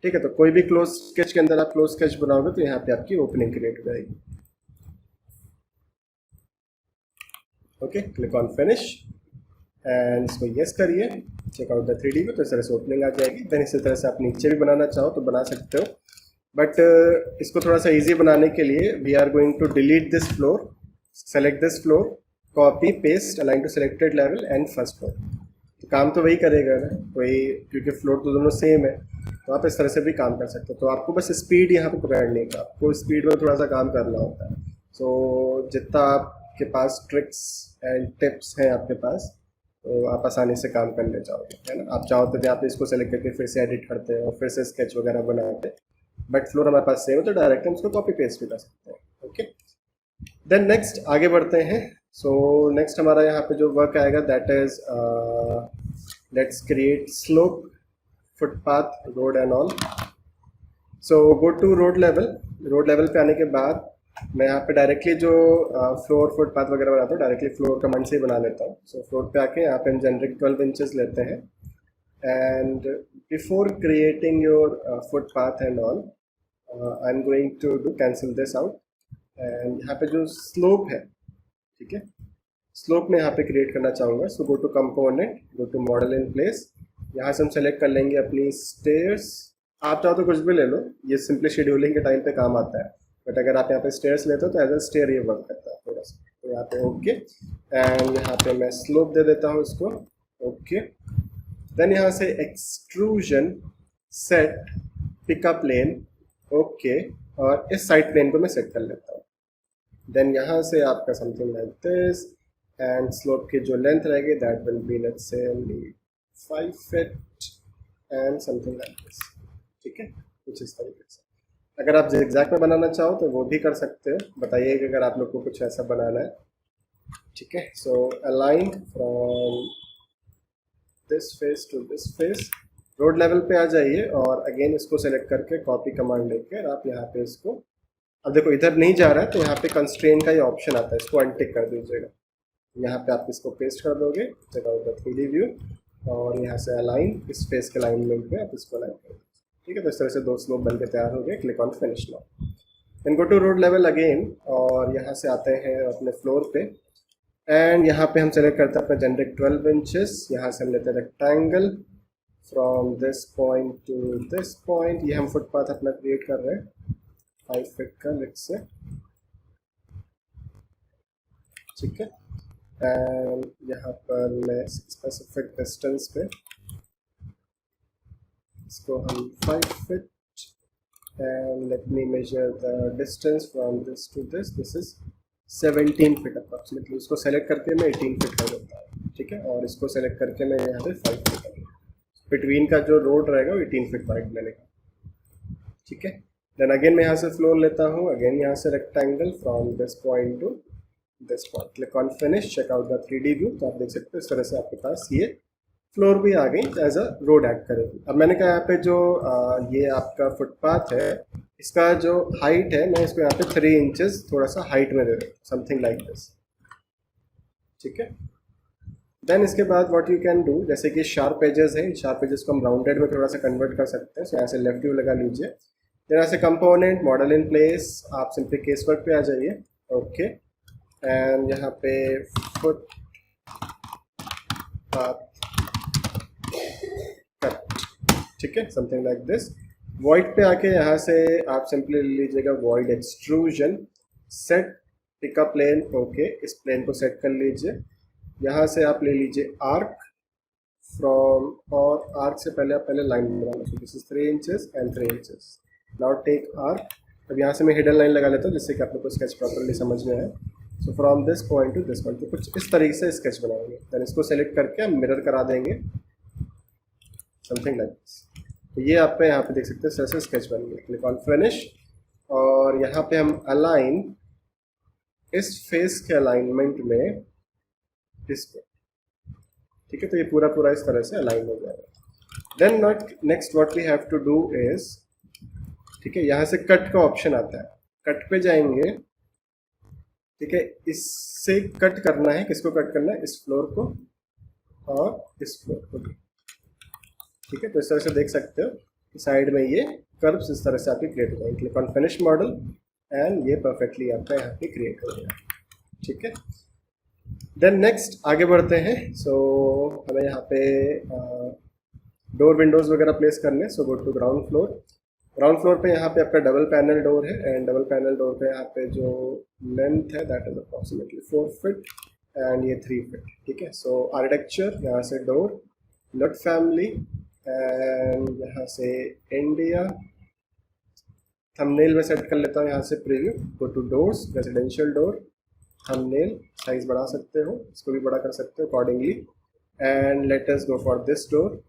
A: ठीक है, तो कोई भी क्लोज स्केच के अंदर आप क्लोज स्केच बनाओगे तो यहाँ पे आपकी ओपनिंग क्रिएट हो जाएगी। Okay, click on finish and इसको यस करिए, check out the 3D view. तो इस तरह से ओपनिंग आ जाएगी। देन इसी तरह से आप नीचे भी बनाना चाहो तो बना सकते हो, बट इसको थोड़ा सा इजी बनाने के लिए we are going to delete this floor, select this floor, copy paste align to selected level and first floor. तो काम तो वही करेगा ना, वही, क्योंकि फ्लोर तो दोनों सेम है, तो आप इस तरह से भी काम कर सकते हो। तो आपको बस स्पीड यहाँ पे पकड़ने का, आपको स्पीड में थोड़ा सा काम करना होता है। सो जितना आपके पास ट्रिक्स एंड टिप्स हैं आपके पास, तो आप आसानी से काम कर ले जाओगे, है ना। आप चाहो तो यहाँ पे इसको सेलेक्ट करके फिर से एडिट करते हैं और फिर से स्केच वगैरह बनाते हैं, बट फ्लोर हमारे पास सेम है तो डायरेक्ट हम उसको कॉपी पेस्ट भी कर सकते हैं। ओके, देन नेक्स्ट आगे बढ़ते हैं। सो नेक्स्ट हमारा यहाँ पे जो वर्क आएगा that is let's create slope, footpath, road and all. So go to road level. Road level पे आने के बाद मैं यहाँ पे डायरेक्टली जो फ्लोर फुटपाथ वगैरह बनाता हूँ, डायरेक्टली फ्लोर कमांड से ही बना लेता हूँ। सो फ्लोर पे आके यहाँ पे हम जेनरिक 12 इंचेस लेते हैं and before creating your footpath and all I am going to do cancel this out. And यहाँ पे जो स्लोप है, ठीक है, स्लोप में यहाँ पे क्रिएट करना चाहूँगा। So go to component, go to model in place, यहाँ से हम सेलेक्ट कर लेंगे अपनी स्टेयर्स। आप चाहो तो कुछ भी ले लो, ये सिंपली शेड्यूलिंग के टाइम पे काम आता है, बट अगर आप यहाँ पे स्टेयर्स लेते हो तो एज अ स्टेयर ये वर्क करता है थोड़ा सा। तो यहाँ पे ओके, एंड यहाँ पे मैं स्लोप दे देता हूँ इसको। ओके, देन यहाँ से extrusion, set, pickup plane, okay, और इस साइड प्लेन को मैं सेट कर लेता हूँ। देन यहाँ से आपका something like this, and slope की जो लेंथ रहेगी that will B let's say only 5 feet and something like this. ठीक है, कुछ इस तरीके से। अगर आप ज़िगज़ैग में बनाना चाहो तो वो भी कर सकते हो, बताइएगा अगर आप लोग को कुछ ऐसा बनाना है। ठीक है, so align from this face to this face. Road level पे आ जाइए और अगेन इसको सेलेक्ट करके कॉपी कमांड लेकर आप यहाँ पे इसको, अब देखो इधर नहीं जा रहा है तो यहाँ पे कंस्ट्रेन का ये ऑप्शन आता है, इसको अनटिक कर दीजिएगा। यहाँ पे आप इसको पेस्ट कर दोगे, check out the 3D view, और यहाँ से अलाइन, इस फेस के अलाइनमेंट पे आप इसको अलाइन कर दीजिए। ठीक है, तो इस तरह से दो स्लोप बन के तैयार हो गए। Click on finish now, then go to road level again, और यहाँ से आते हैं अपने फ्लोर पे, एंड यहाँ पे हम सेलेक्ट करते हैं अपना जेनरिक 12 इंचेस। यहाँ से हम लेते हैं rectangle from this point to this point. ये हम फुटपाथ अपना क्रिएट कर रहे हैं 5 फीट का, लेट्स से। ठीक है, एंड यहाँ पर मैं स्पेसिफिक डिस्टेंस पे इसको हम 5 feet, and let me measure the distance from this to this, this is 17 feet approximately. इसको सेलेक्ट करके मैं 18 फीट कर देता हूँ। ठीक है, और इसको सेलेक्ट करके मैं यहाँ पे 5 फीट कर दूँगा। बिटवीन का जो रोड रहेगा वो 18 फीट वाइड मिलेगा। ठीक है, देन अगेन मैं यहाँ से फ्लोर लेता हूँ, अगेन यहाँ से rectangle from this point to this point. Click on finish, check out the 3D view. तो आप देख सकते हो इस तरह से आपके पास ये फ्लोर भी आ गई, एज अ रोड एक्ट करेगी। अब मैंने कहा यहाँ पे जो ये आपका फुटपाथ है, इसका जो हाइट है मैं इसको यहाँ पे 3 इंचेस थोड़ा सा हाइट में दे दूँ, समथिंग लाइक दिस। ठीक है, देन इसके बाद व्हाट यू कैन डू, जैसे कि शार्प एजेस है, शार्प एजेस को हम राउंडेड में थोड़ा सा कन्वर्ट कर सकते हैं। सो यहाँ से लेफ्ट व्यू लगा लीजिए, देन यहाँ से कंपोनेंट, मॉडल इन प्लेस, आप सिंपली केस वर्क पे आ जाइए। ओके, एंड यहाँ पे फुट पाथ कट, ठीक है, समथिंग लाइक दिस। वॉइड पे आके यहाँ से आप सिंपली ले लीजिएगा void extrusion, set, pickup plane. Okay, इस प्लेन को सेट कर लीजिए। यहाँ से आप ले लीजिए आर्क फ्रॉम, और आर्क से पहले आप लाइन बनाना। So this is 3 inches and 3 inches. Now take arc. अब यहाँ से मैं हिडन लाइन लगा लेता हूँ जिससे कि आप लोग को स्केच प्रॉपरली समझ में आए। सो from this point to this point, तो कुछ इस तरीके से स्केच बनाएंगे। देन इसको सेलेक्ट करके हम मिरर करा देंगे, समथिंग लाइक दिस। तो ये आप यहाँ पे देख सकते हैं इस तरह से स्केच बन गया। क्लिक ऑन फिनिश, और यहाँ पे हम अलाइन इस फेस के अलाइनमेंट में इसको, ठीक है, तो ये पूरा पूरा इस तरह से अलाइन हो जाएगा। Then next what we have to do is, ठीक है, यहाँ से कट का ऑप्शन आता है, कट पे जाएंगे। ठीक है, इससे कट करना है, किसको कट करना है, इस फ्लोर को और इस फ्लोर को भी। ठीक है, तो इस तरह से देख सकते हो कि साइड में ये कर्व्स इस तरह से आपकी क्रिएट हो जाएंगे। Click on finish model and ये परफेक्टली आपका यहाँ पे क्रिएट हो गया। ठीक है, देन नेक्स्ट आगे बढ़ते हैं। सो हमें यहाँ पे डोर विंडोज़ वगैरह प्लेस करने। So go to ground floor. Ground floor पे यहाँ पे आपका डबल पैनल डोर है एंड डबल पैनल डोर पे यहाँ पे जो लेंथ है that is approximately 4 feet and ये 3 फीट। ठीक है, सो आर्किटेक्चर यहाँ से डोर, लट फैमिली एंड यहाँ से इंडिया। थंबनेल में सेट कर लेता हूँ यहाँ से preview. Go to doors, residential door, thumbnail size बढ़ा सकते हो, इसको भी बड़ा कर सकते हो accordingly and let us go for this door.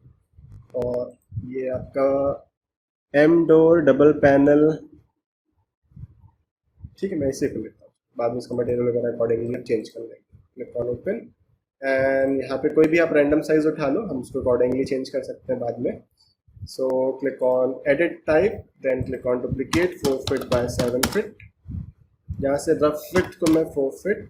A: और ये आपका एम डोर डबल पैनल। ठीक है, मैं इसे कर लेता हूँ, बाद में इसका मटेरियल वगैरह अकॉर्डिंगली चेंज कर लेंगे। क्लिक ऑन ओपन एंड यहाँ पे कोई भी आप रैंडम साइज उठा लो, हम उसको अकॉर्डिंगली चेंज कर सकते हैं बाद में। So click on edit type, then click on duplicate 4 feet by 7 feet. यहाँ से रफ फिट को मैं 4 फीट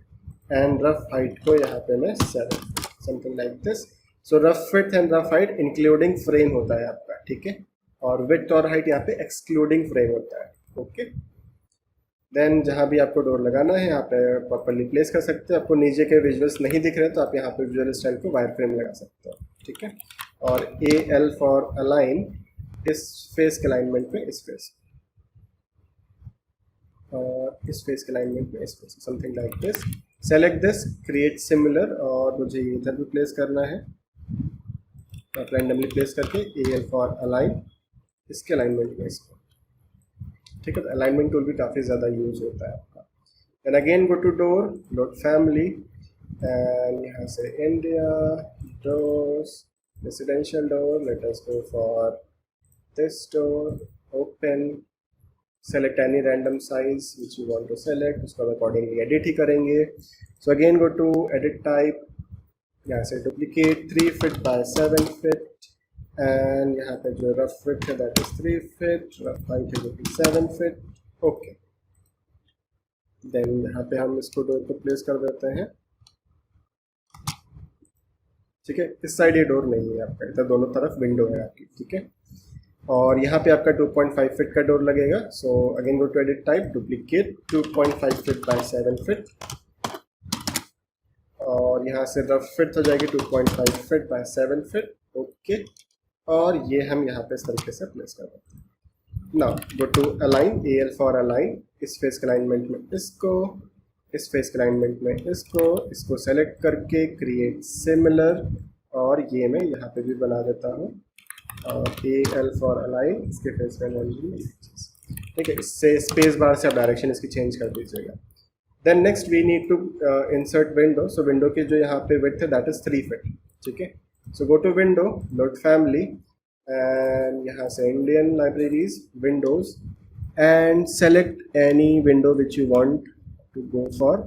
A: एंड रफ हाइट को यहाँ पे मैं 7 feet, something like this. So rough fit and rough height including frame होता है आपका। ठीक है, और विड्थ और हाइट यहाँ पे एक्सक्लूडिंग फ्रेम होता है। ओके, देन जहाँ भी आपको डोर लगाना है यहाँ पे प्रॉपरली प्लेस कर सकते हो। आपको नीचे के विजुअल्स नहीं दिख रहे तो आप यहाँ पे विजुअल स्टाइल को वायर फ्रेम लगा सकते हो। ठीक है, और ए एल फॉर अलाइन, इस फेस के अलाइनमेंट में इस फेस, और इस फेस के अलाइनमेंट में इस face, something like this. Select this, create similar, और मुझे इधर भी प्लेस करना है, आप रैंडमली प्लेस करके ए एल फॉर अलाइन, इसके अलाइनमेंट में इसको। ठीक है, तो अलाइनमेंट टूल भी काफ़ी ज़्यादा यूज होता है आपका। Then again go to door, load family and यहाँ से India doors, residential door, let us go for this door, open, select any random size which you want to select, उसको हम अकॉर्डिंगली एडिट ही करेंगे। So again go to edit type, यहाँ से duplicate 3 feet by 7 feet and यहाँ पे जो rough fit है that is 3 feet, rough height है जो कि 7 फीट। ओके, देन यहाँ पे हम इसको डोर को प्लेस कर देते हैं। ठीक है, इस साइड ये डोर नहीं है आपका, इधर दोनों तरफ विंडो है आपकी। ठीक है, और यहाँ पे आपका 2.5 फीट का डोर लगेगा। So again go to edit type, duplicate 2.5 feet by 7 feet, और यहाँ से रफ फिट हो जाएगी 2.5 फीट बाय 7 फीट। ओके, और ये हम यहाँ पे इस तरीके से प्लेस कर देते हैं। Now go to align, A L for align, इस फेस के अलाइनमेंट में इसको, इस फेस के अलाइनमेंट में इसको सेलेक्ट करके क्रिएट सिमिलर, और ये मैं यहाँ पे भी बना देता हूँ, और ए एल फॉर अलाइन, इसके फेस के अलाइनमेंट में। ठीक है, इससे स्पेस बार से आप डायरेक्शन इसकी चेंज कर दीजिएगा। Then next we need to insert window. So window की जो यहाँ पे विड्थ है दैट इज 3 फीट। ठीक है, so go to window, load family and यहाँ से Indian libraries windows and select any window which you want to go for.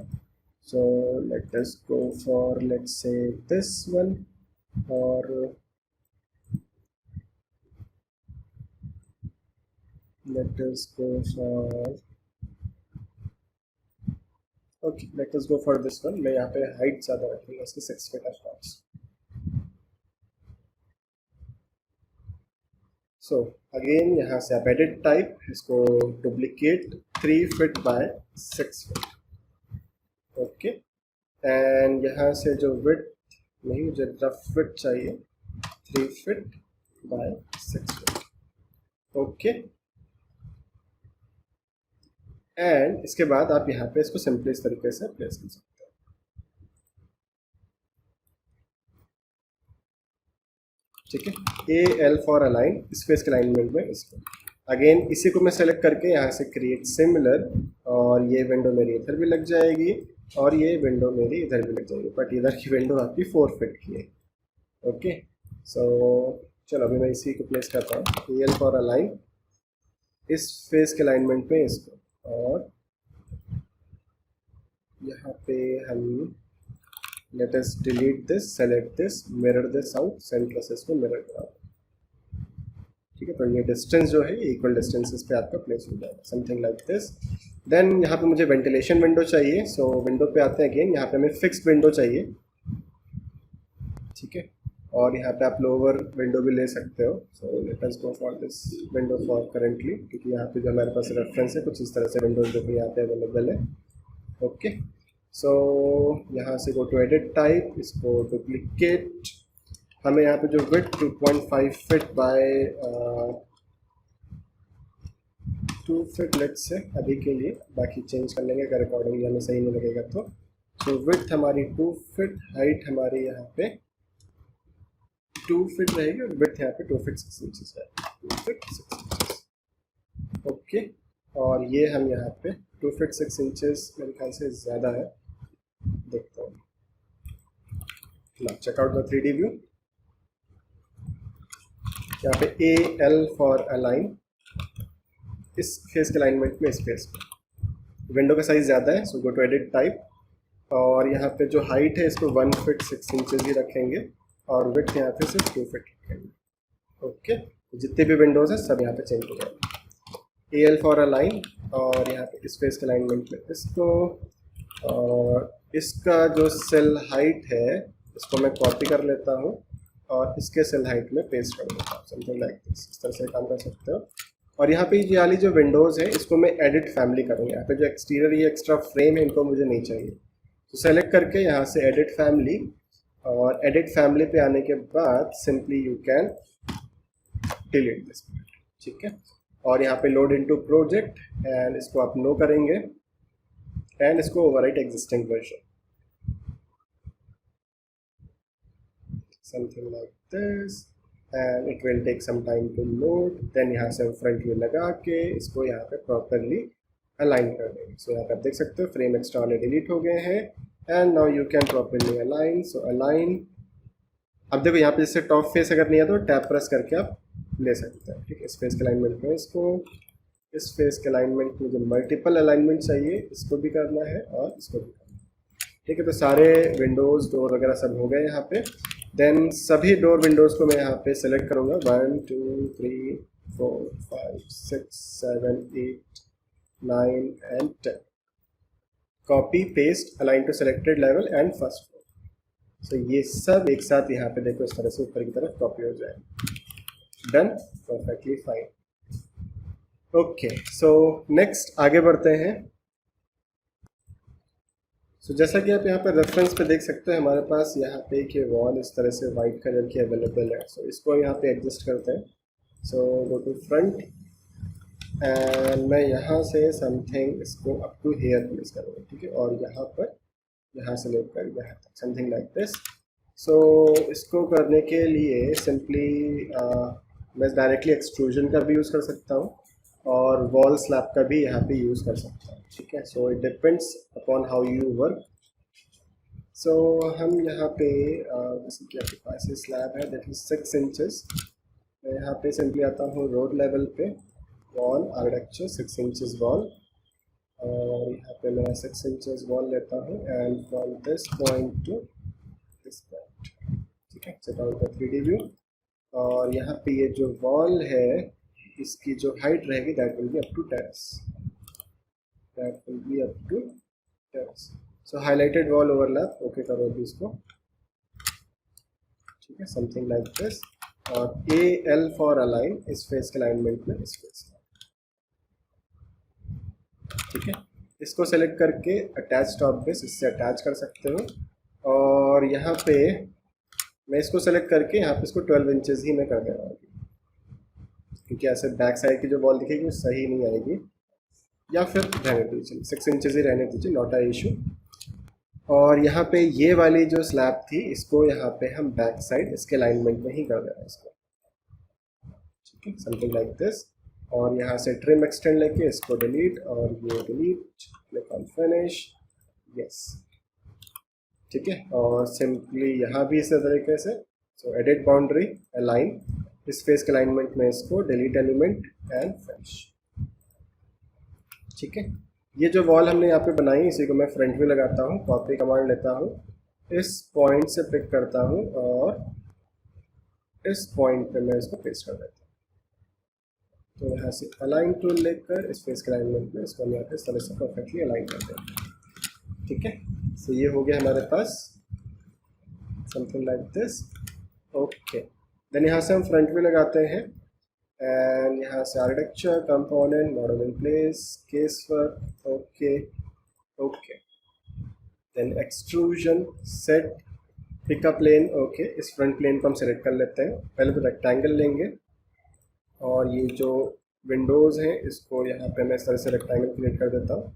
A: So let us go for, let's say this one, और let us go for, okay, let us go for this one। मैं यहाँ पे height ज़्यादा रखूँगा इसकी 6 feet आसपास। So again यहाँ से आप एडिट टाइप, इसको duplicate 3 feet bye 6 feet. Okay, and यहाँ से जो विड्थ नहीं, मुझे रफ फिट चाहिए 3 feet bye 6 feet. Okay, and इसके बाद आप यहाँ पे इसको सिंपली इस तरीके से प्लेस कर सकते हैं। ठीक है, ए एल फॉर अलाइन, इस फेस के अलाइनमेंट में इसको अगेन इसी को मैं सेलेक्ट करके यहाँ से क्रिएट सिमिलर, और ये विंडो मेरी इधर भी लग जाएगी और ये विंडो मेरी इधर भी लग जाएगी, बट इधर की विंडो आपकी 4 फीट की है। ओके, सो चलो अभी मैं इसी को प्लेस करता हूँ, ए एल फॉर अलाइन, इस फेस के अलाइनमेंट में इसको, और यहाँ पे हम let us delete this, select this, mirror this out, centre से इसको मिरर कराओ। ठीक है, तो ये डिस्टेंस जो है इक्वल डिस्टेंसेस पे आपका प्लेस हो जाएगा, समथिंग लाइक दिस। देन यहाँ पे मुझे वेंटिलेशन विंडो चाहिए। सो विंडो पे आते हैं अगेन, यहाँ पे हमें फिक्स्ड विंडो चाहिए। ठीक है, और यहाँ पे आप लोअर विंडो भी ले सकते हो. So let us go for this window for currently, क्योंकि यहाँ पे जो हमारे पास रेफरेंस है कुछ इस तरह से विंडोज जो कि यहाँ पे अवेलेबल है. ओके, सो यहाँ से गो टू एडिट टाइप, इसको डुप्लीकेट. हमें यहाँ पे जो width 2.5 feet bye 2 feet let's say अभी के लिए, बाकी चेंज कर लेंगे अगर अकॉर्डिंगली हमें सही नहीं लगेगा तो. तो विड्थ हमारी 2 फीट, हाइट हमारी यहाँ पे 2 फीट रहेगी और विड्थ यहाँ पे 2 फीट 6 इंचेस है. 2 फीट 6 इंचेस. ओके, और ये हम यहाँ पे 2 फीट 6 इंचेस मेरे ख्याल से ज़्यादा है, देखते हैं. Check out the 3D view. यहाँ पे ए एल फॉर अलाइन, इस फेस के अलाइनमेंट में इस फेस पे विंडो का साइज़ ज़्यादा है. So go to edit type, और यहाँ पे जो हाइट है इसको 1 फीट 6 इंचेस ही रखेंगे और विड्थ यहाँ पे सिर्फ 2 फीट रखेंगे. ओके, जितने भी विंडोज़ हैं सब यहाँ पे चेंज हो जाएंगे. ए एल फॉर अलाइन, और यहाँ पे इस फेस के अलाइनमेंट में इसको, और इसका जो सेल हाइट है इसको मैं कॉपी कर लेता हूँ और इसके सेल हाइट में पेस्ट कर देता हूँ. समथिंग लाइक दिस, इस तरह से काम कर सकते हो. और यहाँ पे ये वाली जो विंडोज़ है इसको मैं एडिट फैमिली करूँगा. यहाँ पे जो एक्सटीरियर ये एक्स्ट्रा फ्रेम है इनको मुझे नहीं चाहिए. तो सेलेक्ट करके यहाँ से एडिट फैमिली, और एडिट फैमिली पे आने के बाद simply you can delete this. ठीक है, और यहाँ पे लोड इनटू प्रोजेक्ट, एंड इसको आप नो करेंगे एंड इसको overwrite existing version, something like this, and it will take some time to load. Then यहाँ से फ्रंट व्यू लगा के इसको यहाँ पे प्रॉपरली अलाइन कर देंगे. सो यहाँ पे आप देख सकते हो फ्रेम एक्स्ट्रा वाले डिलीट हो गए हैं, and now you can properly align. So align, अब देखो यहाँ पे जैसे टॉप फेस अगर नहीं है तो टैप प्रेस करके आप ले सकते हैं. ठीक है, इस फेस के अलाइनमेंट में इसको, इस फेस के अलाइनमेंट में जो मल्टीपल अलाइनमेंट चाहिए इसको भी करना है और इसको भी करना है. ठीक है, तो सारे विंडोज़ डोर वगैरह सब हो गए यहाँ पे. देन सभी डोर विंडोज़ को मैं यहाँ पे सेलेक्ट करूँगा. 1 2 3 4 5 6 7 8 9 and 10. Copy paste align to selected level and first floor. So ये सब एक साथ यहाँ पे देखो इस तरह से ऊपर की तरफ कॉपी हो जाए. Done, perfectly fine. Okay, so next आगे बढ़ते हैं. सो जैसा कि आप यहाँ पर रेफरेंस पे देख सकते हैं हमारे पास यहाँ पे एक ये वॉल इस तरह से वाइट कलर की अवेलेबल है. सो इसको यहाँ पे एडजस्ट करते हैं. सो गो टू फ्रंट, एंड मैं यहाँ से समथिंग इसको अप टू हेयर प्लेस करूँगा. ठीक है, और यहाँ पर यहाँ से लेकर यहाँ तक, समथिंग लाइक दिस. सो इसको करने के लिए सिंपली मैं डायरेक्टली एक्सट्रूजन का भी यूज़ कर सकता हूँ और वॉल स्लैब का भी यहाँ पे यूज़ कर सकता हूँ. ठीक है, so it depends upon how you work. So हम यहाँ पे जैसे कि आपके पास ये स्लैब है दैट इज 6 इंचेस. मैं यहाँ पे सिंपली आता हूँ रोड लेवल पे, वॉल आर्किटेक्चर 6 इंचेस वॉल, और यहाँ पे मैं 6 इंचेस वॉल लेता हूँ and from this point to this point. ठीक है, check out the 3D view. और यहाँ पे ये जो वॉल है इसकी जो हाइट रहेगी that will be up to terrace, that will be up to terrace. So highlighted wall overlap okay करो अभी इसको. ठीक है, समथिंग लाइक दिस. और ए एल फॉर अलाइन, इस फेस के अलाइनमेंट में इस फेस. ठीक है, इसको सेलेक्ट करके अटैच टॉप बेस, इससे अटैच कर सकते हो. और यहाँ पे मैं इसको सेलेक्ट करके यहाँ पे इसको 12 इंचेस ही मैं कर दे रहा हूँ, क्योंकि ऐसे बैक साइड की जो वॉल दिखेगी वो सही नहीं आएगी. या फिर रहने दीजिए, 6 इंचेस ही रहने दीजिए, नॉट अ इशू. और यहाँ पे ये वाली जो स्लैब थी इसको यहाँ पे हम बैक साइड इसके अलाइनमेंट में ही कर दे रहे हैं इसको. ठीक है, समथिंग लाइक दिस. और यहाँ से ट्रिम एक्सटेंड लेके इसको डिलीट और ये delete, click on finish. Yes, ठीक है, और सिंपली यहाँ भी इसी तरीके से. सो एडिट बाउंड्री अलाइन, इस फेस के अलाइनमेंट में इसको डिलीट एलिमेंट एंड फिनिश. ठीक है, ये जो वॉल हमने यहाँ पे बनाई इसी को मैं फ्रंट व्यू लगाता हूँ, कॉपी कमांड लेता हूँ, इस पॉइंट से पिक करता हूँ और इस पॉइंट पे मैं इसको पेस्ट कर देता हूँ. तो यहाँ से अलाइन टूल लेकर इस फेस के अलाइनमेंट में इसको हम यहाँ पे इस तरह से परफेक्टली अलाइन कर देते हैं. ठीक है, सो ये हो गया हमारे पास something like this. Okay, then यहाँ से हम फ्रंट व्यू लगाते हैं एंड यहाँ से architecture component model in place case work okay okay, then extrusion set pickup plane okay. इस फ्रंट प्लेन को हम सेलेक्ट कर लेते हैं, पहले तो रेक्टेंगल लेंगे और ये जो विंडोज़ हैं इसको यहाँ पे मैं इस तरह से रेक्टेंगल क्रिएट कर देता हूँ।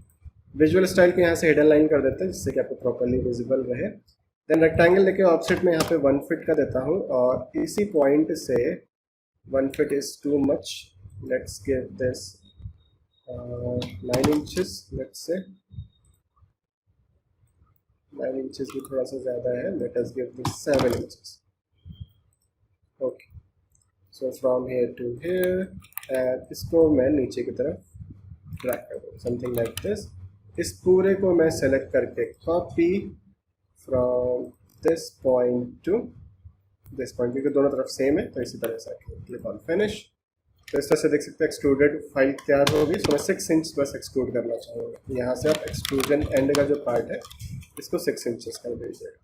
A: विजुअल स्टाइल को यहाँ से हिडन लाइन कर देते हैं जिससे कि आपको प्रॉपर्ली विजिबल रहे। देन रेक्टेंगल लेके ऑफसेट में यहाँ पे 1 फीट का देता हूँ और इसी पॉइंट से 1 feet is too much, let's give this 9 inches, let's say 9 inches भी थोड़ा सा ज़्यादा है, let us give this 7 inches okay. So from here to here and इसको मैं नीचे की तरफ ड्रैग कर दूँ समथिंग लाइक दिस। इस पूरे को मैं सेलेक्ट करके copy from this point to this point, क्योंकि दोनों तरफ सेम है तो इसी तरह से क्लिक ऑन फिनिश। तो इस तरह से देख सकते हैं एक्सट्रूडेड फाइल तैयार होगी। सो मैं 6 इंच बस एक्सट्रूड करना चाहूँगा। यहाँ से आप एक्सट्रूजन एंड का जो पार्ट है इसको 6 इंचेस कर दीजिएगा,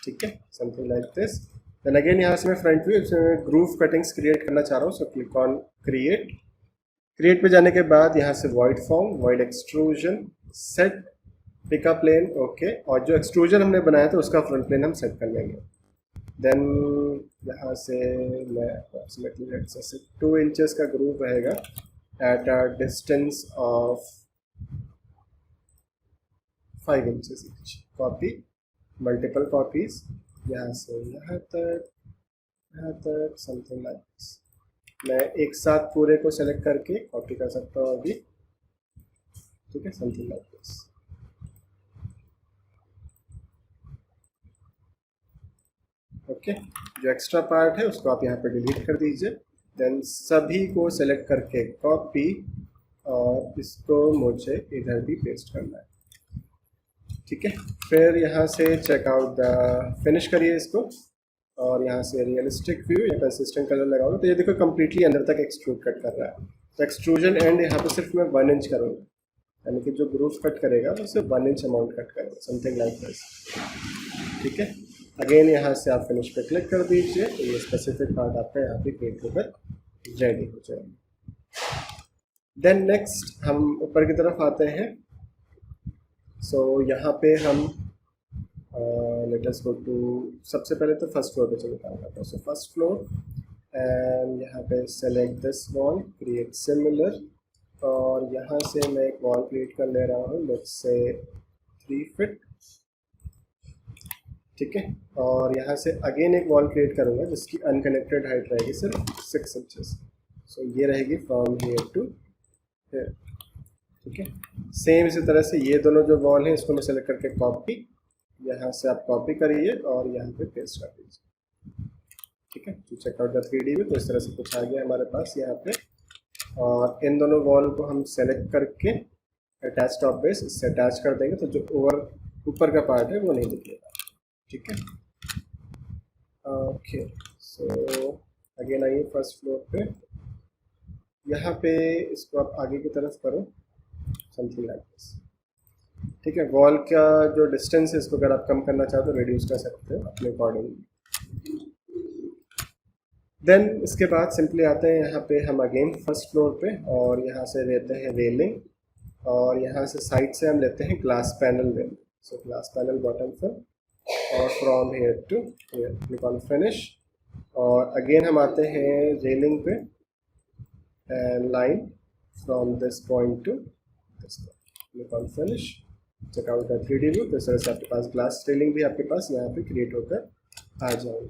A: ठीक है, something like this. Then again यहाँ से मैं फ्रंट व्यू इसमें ग्रूव कटिंग्स क्रिएट करना चाह रहा हूँ। So click on create, create पे जाने के बाद यहाँ से void form, void extrusion, set pickup plane okay, और जो एक्सट्रूजन हमने बनाया था उसका फ्रंट प्लेन हम सेट कर लेंगे। देन यहाँ से मैं अप्रॉक्सीमेटली 2 इंचेस का ग्रूव रहेगा at a distance of 5 inches each. Copy, multiple copies यहाँ से यहाँ तक समथिंग लाइक दिस। मैं एक साथ पूरे को सेलेक्ट करके कॉपी कर सकता हूँ अभी, ठीक है, समथिंग लाइक दिस ओके। जो एक्स्ट्रा पार्ट है उसको आप यहाँ पे डिलीट कर दीजिए। देन सभी को सेलेक्ट करके कॉपी और इसको मुझे इधर भी पेस्ट करना है, ठीक है। फिर यहाँ से चेकआउट द फिनिश करिए इसको और यहाँ से रियलिस्टिक व्यू या कंसिस्टेंट कलर लगाओगे तो ये देखो कम्प्लीटली अंदर तक एक्सट्रूड कट कर रहा है। तो एक्सट्रूजन एंड यहाँ पे सिर्फ मैं 1 इंच करूँगा, यानी कि जो ग्रूव कट करेगा वो सिर्फ 1 इंच अमाउंट कट करेगा, समथिंग लाइक दिस, ठीक है। अगेन यहाँ से आप फिनिश पे क्लिक कर दीजिए तो ये स्पेसिफिक पार्ट आपका यहाँ पे क्रिएट होकर रेडी हो जाएगा। देन नेक्स्ट हम ऊपर की तरफ आते हैं। सो यहाँ पे हम लेट अस गो टू, सबसे पहले तो फर्स्ट फ्लोर पे चले काम करते हैं। सो फर्स्ट फ्लोर एंड यहाँ पे select this wall, create similar, और यहाँ से मैं एक वॉल क्रिएट कर ले रहा हूँ, लेट्स से 3 फीट, ठीक है। और यहाँ से अगेन एक वॉल क्रिएट करूँगा जिसकी अनकनेक्टेड हाइट रहेगी सिर्फ 6 इंचेस। सो ये रहेगी फ्रॉम हेयर टू हेयर, ठीक है। सेम इसी तरह से ये दोनों जो वॉल हैं इसको मैं सेलेक्ट करके कॉपी, यहाँ से आप कॉपी करिए और यहाँ पे पेस्ट कर दीजिए, ठीक है। तो चेकआउट द 3D में तो इस तरह से कुछ आ गया हमारे पास यहाँ पे। और इन दोनों वॉल को हम सेलेक्ट करके अटैच टॉप बेस इससे अटैच कर देंगे तो जो ऊपर का पार्ट है वो नहीं दिखेगा, ठीक है। ओके, सो अगेन आइए फर्स्ट फ्लोर पे, यहाँ पे इसको आप आगे की तरफ करो, समथिंग लाइक दिस, ठीक है। वॉल का जो डिस्टेंस है इसको अगर आप कम करना चाहो तो रिड्यूस कर सकते हो अपने अकॉर्डिंग। देन इसके बाद सिंपली आते हैं यहाँ पे हम अगेन फर्स्ट फ्लोर पे और यहाँ से लेते हैं रेलिंग और यहाँ से साइड से हम लेते हैं glass panel railing. So glass panel bottom पर और from here to here click on finish, और अगेन हम आते हैं रेलिंग पे and line from this point to this point, click on finish, check out the 3D view. तो इस तरह से आपके पास ग्लास रेलिंग भी आपके पास यहाँ पे क्रिएट होकर आ जाएगी।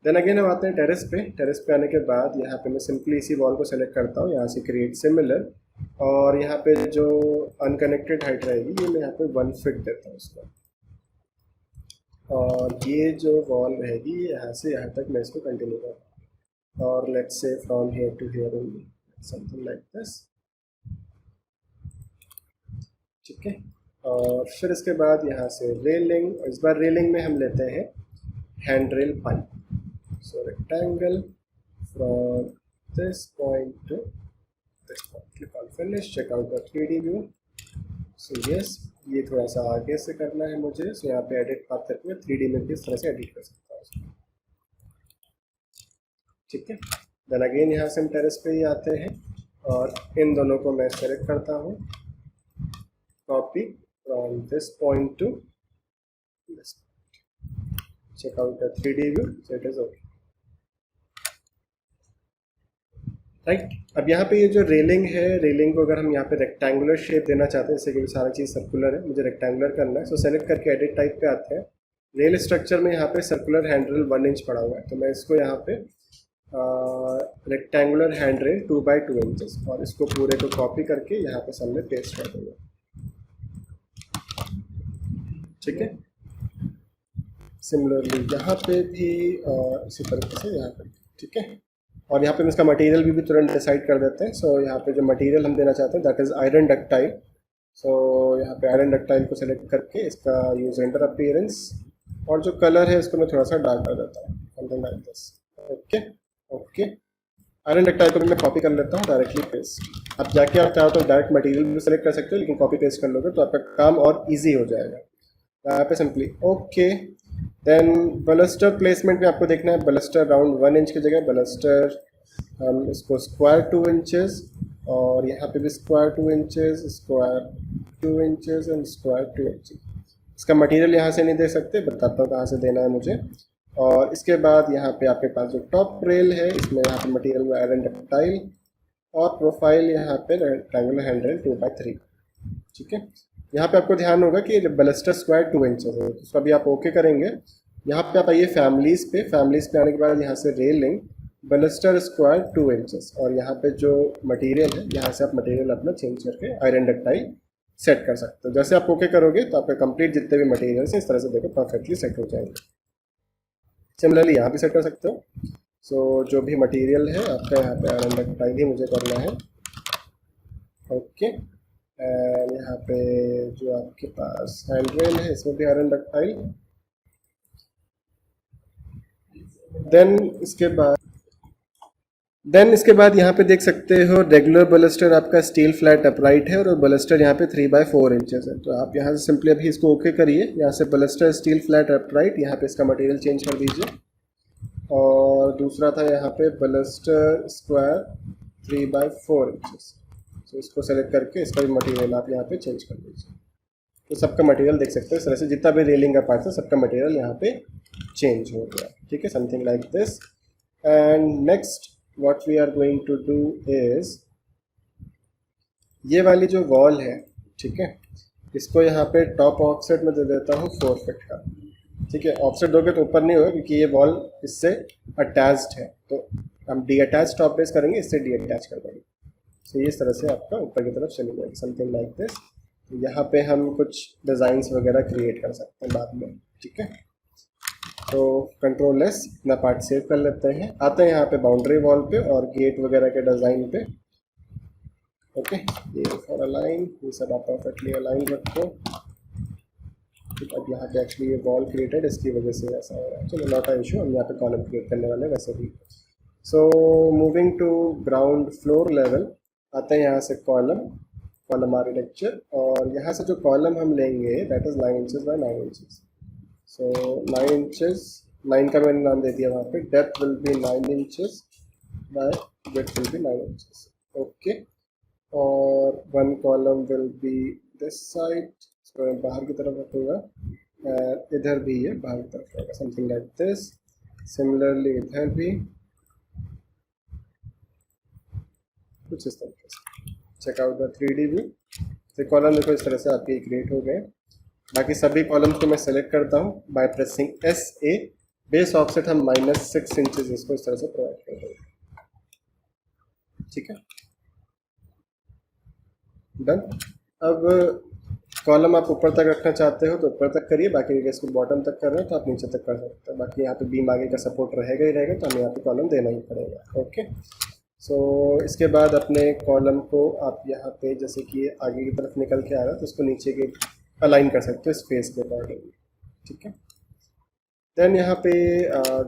A: देन अगेन हम आते हैं टेरेस पे। टेरेस पे आने के बाद यहाँ पे मैं सिंपली इसी वॉल को सेलेक्ट करता हूँ, यहाँ से क्रिएट सिमिलर, और यहाँ पे जो अनकनेक्टेड हाइट रहेगी ये मैं यहाँ पे 1 फीट देता हूँ इसको, और ये जो वॉल रहेगी यहाँ से यहाँ तक मैं इसको कंटिन्यू करता हूँ, और let's say from here to here only, something like this, ठीक है। और फिर इसके बाद यहाँ से रेलिंग, इस बार रेलिंग में हम लेते हैं hand rail pipe. So rectangle from this point to this point, click on finish, check out the 3D view. So yes, ये थोड़ा सा आगे से करना है मुझे, सो यहाँ पे एडिट पाथ करके मैं 3D में भी इस तरह से एडिट कर सकता हूँ। ठीक है। देन अगेन यहाँ से हम टेरेस पे ही आते हैं और इन दोनों को मैं सेलेक्ट करता हूँ, copy from this point to this, check out the 3D view, so it is okay, right. अब यहाँ पे ये जो रेलिंग है, रेलिंग को अगर हम यहाँ पे रेक्टेंगुलर शेप देना चाहते हैं, जैसे कि सारी चीज़ सर्कुलर है, मुझे रेक्टेंगुलर करना है, सो सेलेक्ट करके एडिट टाइप पे आते हैं। रेल स्ट्रक्चर में यहाँ पे सर्कुलर हैंडरेल 1 इंच पड़ा हुआ है, तो मैं इसको यहाँ पे रेक्टेंगुलर हैंडरेल 2x2 इंचेस, और इसको पूरे को कॉपी करके यहाँ पे सामने पेस्ट कर दूंगा, ठीक है। सिमिलरली यहाँ पे भी इसी तरीके से यहाँ पे, ठीक है। और यहाँ पे हम इसका मटेरियल भी तुरंत डिसाइड कर देते हैं। सो यहाँ पे जो मटेरियल हम देना चाहते हैं दैट इज़ आयरन डक्टाइल। सो यहाँ पे आयरन डक्टाइल को सेलेक्ट करके इसका यूज रेंडर अपीयरेंस, और जो कलर है इसको मैं थोड़ा सा डार्क कर देता हूँ, something like this. Okay okay, iron ductile को भी मैं कॉपी कर लेता हूँ डायरेक्टली पेस्ट। आप जाके आप चाहो तो डायरेक्ट मटेरियल भी सेलेक्ट कर सकते हो, लेकिन कॉपी पेस्ट कर लोगे तो आपका काम और ईजी हो जाएगा। यहाँ पे सिंपली ओके। देन बलस्टर प्लेसमेंट में आपको देखना है, बलस्टर राउंड 1 इंच की जगह बलस्टर हम इसको स्क्वायर 2 इंचेस, और यहाँ पे भी square 2 inches, square 2 inches and square 2 inches. इसका मटेरियल यहाँ से नहीं दे सकते, बताता हूँ कहाँ से देना है मुझे। और इसके बाद यहाँ पे आपके पास जो टॉप रेल है, इसमें यहाँ पे मटेरियल में आयरन डक्टाइल, और प्रोफाइल यहाँ पे रेक्टेंगुलर हैंडरेल 2x3, ठीक है। यहाँ पे आपको ध्यान होगा कि बलस्टर स्क्वायर 2 इंचेस है, तो अभी आप ओके करेंगे। यहाँ पे आप आइए फैमिलीज़ पे, फैमिलीज़ पे आने के बाद यहाँ से रेलिंग बलस्टर स्क्वायर 2 इंचेस, और यहाँ पे जो मटेरियल है यहाँ से आप मटेरियल अपना चेंज करके आयरन डक्टाइल सेट कर सकते हो। जैसे आप ओके करोगे तो आपके कंप्लीट जितने भी मटेरियल हैं इस तरह से देखो परफेक्टली सेट हो जाएंगे। सिमिलरली यहाँ भी सेट कर सकते हो। सो जो भी मटेरियल है आपका यहाँ पे आयरन डक्टाइल ही मुझे करना है, ओके। एंड यहाँ पे जो आपके पास हैंडरेल है इसमें भी आयरन डक्टाइल। देन इसके बाद यहाँ पे देख सकते हो रेगुलर बलस्टर आपका स्टील फ्लैट अपराइट है, और बलस्टर यहाँ पे 3x4 इंचेस है। तो आप यहाँ से सिंपली अभी इसको ओके करिए, यहाँ से बलस्टर स्टील फ्लैट अपराइट, यहाँ पे इसका मटेरियल चेंज कर दीजिए। और दूसरा था यहाँ पे बलस्टर स्क्वायर 3x4 इंचेस, तो इसको सेलेक्ट करके इसका भी मटेरियल आप यहाँ पे चेंज कर दीजिए। तो सबका मटेरियल देख सकते हो इस तरह से, जितना भी रेलिंग का पार्ट है सबका मटेरियल यहाँ पे चेंज हो गया, ठीक है, something like this. And next what we are going to do is, ये वाली जो वॉल है, ठीक है, इसको यहाँ पे टॉप ऑफसेट में दे देता हूँ 4 फीट का, ठीक है। ऑफसेट दोगे तो ऊपर नहीं होगा क्योंकि ये वॉल इससे अटैच्ड है, तो हम डी अटैच टॉप बेस करेंगे, इससे डी अटैच कर देंगे। तो इस तरह से आपका ऊपर की तरफ चली जाएगी, समथिंग लाइक दिस। यहाँ पे हम कुछ डिज़ाइंस वगैरह क्रिएट कर सकते हैं बाद में, ठीक है। तो कंट्रोल एस अपना पार्ट सेव कर लेते हैं, आते हैं यहाँ पे बाउंड्री वॉल पे और गेट वगैरह के डिज़ाइन पे। ओके, ये फॉर अलाइन, ये सब आप परफेक्टली अलाइन रखो। अब यहाँ पे एक्चुअली ये वॉल क्रिएटेड, इसकी वजह से ऐसा हो रहा है, चलो नॉट अ इशू, हम यहाँ पे कॉलम क्रिएट करने वाले वैसे भी। So moving to ground floor level, आते हैं यहाँ से कॉलम आर्किटेक्चर, और यहाँ से जो कॉलम हम लेंगे that is 9 inches bye 9 inches. So 9 inches, 9 का मैंने नाम दे दिया वहाँ पे, depth will be 9 inches bye width will be 9 inches, okay. और 1 column will be this side, इसको मैं बाहर की तरफ रखूँगा, इधर भी ये बाहर की तरफ रहेगा, समथिंग लाइक दिस। सिमिलरली इधर भी कुछ इस तरीके से। Check out the 3D view. तो कॉलम देखो इस तरह से आपके क्रिएट हो गए। बाकी सभी कॉलम्स को मैं सेलेक्ट करता हूँ by pressing SA। Base offset हम -6 इंचेस इसको इस तरह से प्रोवाइड कर देंगे, ठीक है, डन। अब कॉलम आप ऊपर तक रखना चाहते हो तो ऊपर तक करिए, बाकी अगर इसको बॉटम तक कर रहे हो तो आप नीचे तक कर सकते हो। बाकी यहाँ पे बीम आगे का सपोर्ट रहेगा ही रहेगा, तो हमें यहाँ पे कॉलम देना ही पड़ेगा, ओके। सो इसके बाद अपने कॉलम को आप यहाँ पे जैसे कि आगे की तरफ निकल के आ रहा है तो उसको नीचे के अलाइन कर सकते हो स्पेस के अकॉर्डिंग, ठीक है। देन यहाँ पे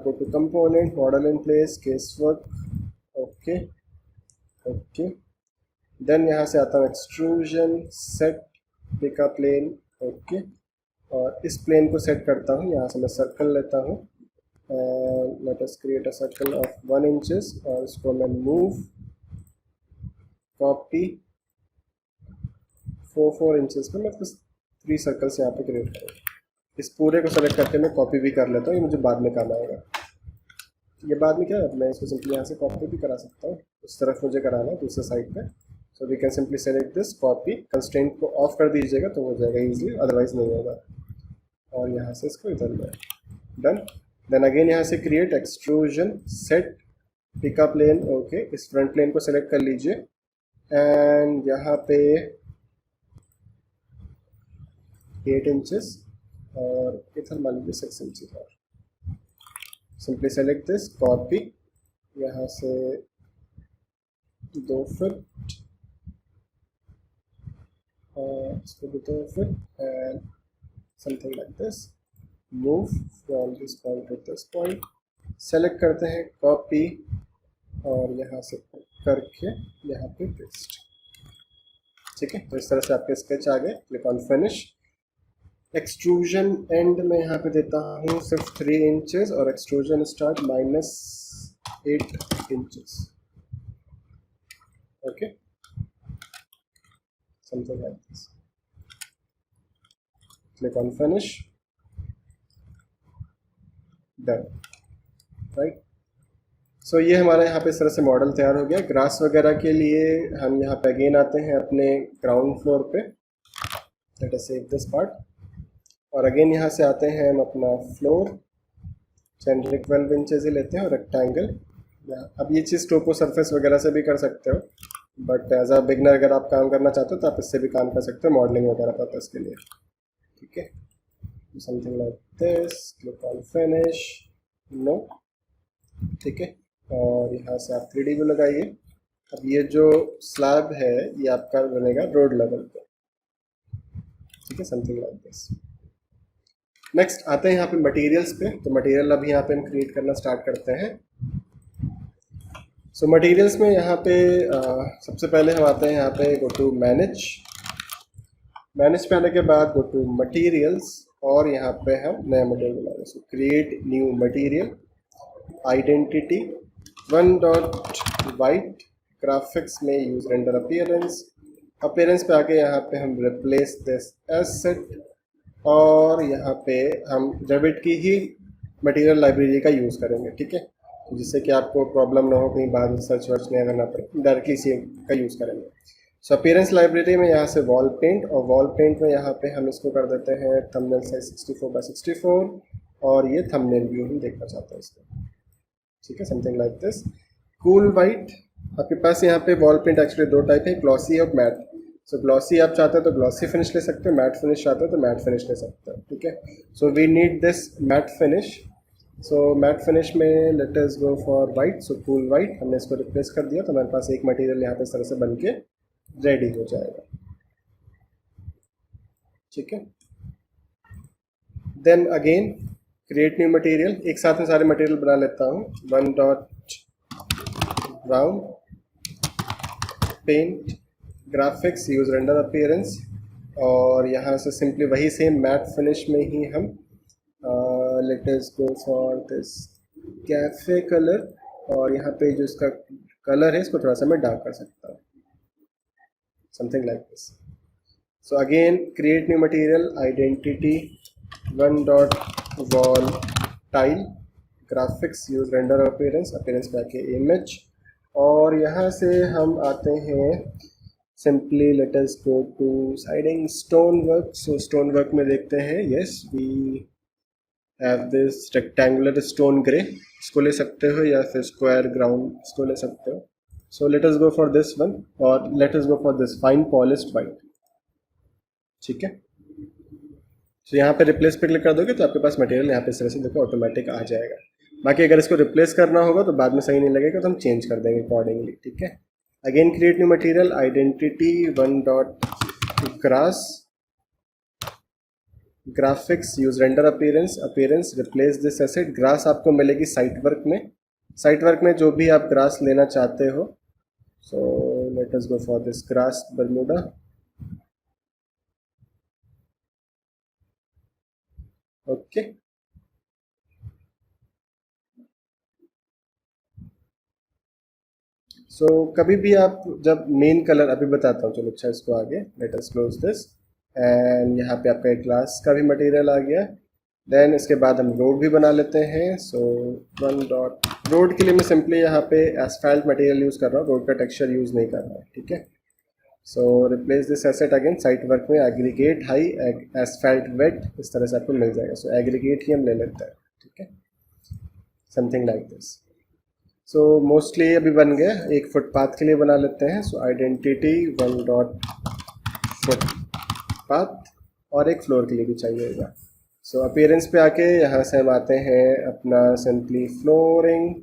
A: go to component, model in place, case work, okay okay. Then यहाँ से आता हूँ extrusion, set pickup plane, okay. और इस प्लेन को सेट करता हूँ, यहाँ से मैं सर्कल लेता हूँ late us create a circle of 1 inches और इसको मैं मूव कॉपी 4 इंचेस पे मैं बस 3 सर्कल्स यहाँ पे क्रिएट करूँगा। इस पूरे को सेलेक्ट करके मैं कॉपी भी कर लेता हूँ, ये मुझे बाद में काम आएगा। ये बाद में क्या है, मैं इसको सिंपली यहाँ से कॉपी भी करा सकता हूँ, उस तरफ मुझे कराना है दूसरे साइड पे। So we can simply select this copy, constraint को ऑफ कर दीजिएगा तो हो जाएगा ईजिली, अदरवाइज नहीं होगा। और यहाँ से इसको इधर ले, डन। देन अगेन यहाँ से create extrusion set pickup plane, okay. इस फ्रंट प्लेन को सेलेक्ट कर लीजिए एंड यहाँ पे 8 इंचेस और इधर मान लीजिए 6 इंचेस और सिंपली सेलेक्ट दिस कॉपी, यहाँ से 2 फुट और इसको भी 2 foot and something like this, move from this point to this point, select करते हैं कॉपी और यहाँ से करके यहाँ पे पेस्ट, ठीक है। तो इस तरह से आपके स्केच आ गए। Click on finish. Extrusion end में यहाँ पे देता हूँ सिर्फ 3 इंचेस और extrusion start -8 inches, okay, something like this. Click on finish, done, right. So ये हमारा यहाँ पे इस तरह से मॉडल तैयार हो गया। ग्रास वगैरह के लिए हम यहाँ पे अगेन आते हैं अपने ग्राउंड फ्लोर पे, late us save this part, और अगेन यहाँ से आते हैं हम अपना फ्लोर, जेनरिक 12 इंचेस ही लेते हैं और रेक्टेंगल। अब ये चीज़ टोपो सरफेस वगैरह से भी कर सकते हो, बट एज अ बिगनर अगर आप काम करना चाहते हो तो आप इससे भी काम कर सकते हो मॉडलिंग वगैरह पर्पस के लिए, ठीक है। Something like this, click on finish, no, ठीक है। और यहाँ से आप 3D व्यू लगाइए। अब ये जो स्लैब है ये आपका बनेगा रोड लेवल पे, ठीक है, समथिंग लाइक दिस। नेक्स्ट आते हैं यहाँ पे मटेरियल्स पे। तो मटेरियल अभी यहाँ पे हम क्रिएट करना स्टार्ट करते हैं। सो मटेरियल्स में यहाँ पे सबसे पहले हम आते हैं यहाँ पे गो टू मैनेज पे आने के बाद गो टू मटेरियल्स और यहाँ पे हम नया मटेरियल बनाएंगे। सो create new material, identity 1.white, graphics में यूज रेंडर अपीयरेंस पे आके यहाँ पे हम रिप्लेस दिस एसेट और यहाँ पे हम रेविट की ही मटेरियल लाइब्रेरी का यूज़ करेंगे, ठीक है, जिससे कि आपको प्रॉब्लम ना हो, कहीं बाद में सर्च वर्च नहीं करना पड़े, डायरेक्टली इसी का यूज़ करेंगे। सो अपीयरेंस लाइब्रेरी में यहाँ से वॉल पेंट, और वॉल पेंट में यहाँ पे हम इसको कर देते हैं थंबनेल साइज 64x64 और ये थंबनेल व्यू हम देखना चाहते हैं इसको, ठीक है, something like this. Cool white, आपके पास यहाँ पे वॉल पेंट एक्चुअली 2 टाइप है, ग्लॉसी और मैट। सो ग्लॉसी आप चाहते हो तो ग्लॉसी फिनिश ले सकते हो, मैट फिनिश चाहते हो तो मैट फिनिश ले सकते हो, ठीक है। So we need this matte finish. So matte finish में let us go for white. So cool white हमने इसको रिप्लेस कर दिया तो हमारे पास एक मटेरियल यहाँ पे इस तरह से बन के रेडी हो जाएगा, ठीक है। Then again create new material, एक साथ में सारे मटेरियल बना लेता हूँ। 1 dot brown, paint, graphics, use render appearance, और यहाँ से सिंपली वही सेम मैट फिनिश में ही हम let us go for this cafe colour, और यहाँ पे जो इसका कलर है इसको थोड़ा सा मैं डार्क कर सकता हूँ, something like this. So again create new material, identity 1 dot wall tile, graphics, use render appearance पे आके इमेज, और यहाँ से हम आते हैं simply let us go to siding stone work. So stone work में देखते हैं, yes we have this rectangular stone grey, इसको ले सकते हो या फिर स्क्वायर ग्राउंड इसको ले सकते हो। So let us go for this one, और let us go for this fine polished white, ठीक है। तो यहाँ पे रिप्लेस पे क्लिक कर दोगे तो आपके पास मटेरियल यहाँ पे इस तरह से देखो ऑटोमेटिक आ जाएगा। बाकी अगर इसको रिप्लेस करना होगा तो बाद में सही नहीं लगेगा तो हम चेंज कर देंगे अकॉर्डिंगली, ठीक है। Again create new material, identity 1 dot grass, graphics, use render appearance, replace this asset. Grass आपको मिलेगी साइट वर्क में, साइट वर्क में जो भी आप ग्रास लेना चाहते हो। So let us go for this grass Bermuda, okay. So कभी भी आप जब मेन कलर, अभी बताता हूँ, चलो अच्छा इसको आगे, let us close this. And यहाँ पे आपका एक ग्लास का भी मटेरियल आ गया। देन इसके बाद हम रोड भी बना लेते हैं। सो वन डॉट रोड के लिए मैं सिंपली यहाँ पे एसफाल्ट मटेरियल यूज़ कर रहा हूँ, रोड का टेक्सचर यूज़ नहीं कर रहा है, ठीक है। सो replace this asset again, site work में एग्रीगेट हाई एसफाल्ट वेट, इस तरह से आपको मिल जाएगा। सो एग्रीगेट ही हम ले लेते हैं, ठीक है, something like this. So mostly अभी बन गया, एक फुटपाथ के लिए बना लेते हैं। सो आइडेंटिटी वन डॉट फुटपाथ, और एक फ्लोर के लिए भी चाहिए होगा। सो अपीयरेंस पे आके यहाँ से हम आते हैं अपना सिंपली फ्लोरिंग,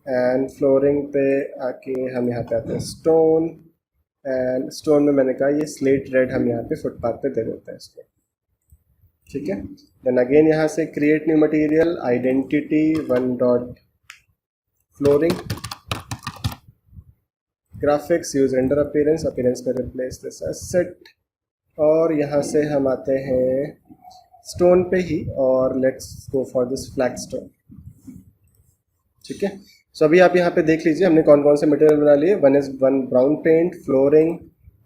A: एंड फ्लोरिंग पे आके हम यहाँ पे आते हैं स्टोन, एंड स्टोन में मैंने कहा ये स्लेट रेड हम यहाँ पे फुटपाथ पे दे देते हैं इसको, ठीक है। देन अगेन यहाँ से create new material, identity one dot flooring, graphics use render appearance, appearance पे रिप्लेस दिस एसेट, और यहाँ से हम आते हैं स्टोन पे ही, और let's go for this flag stone, ठीक है। सो अभी आप यहाँ पे देख लीजिए हमने कौन कौन से मटेरियल बना लिए। One brown paint, flooring,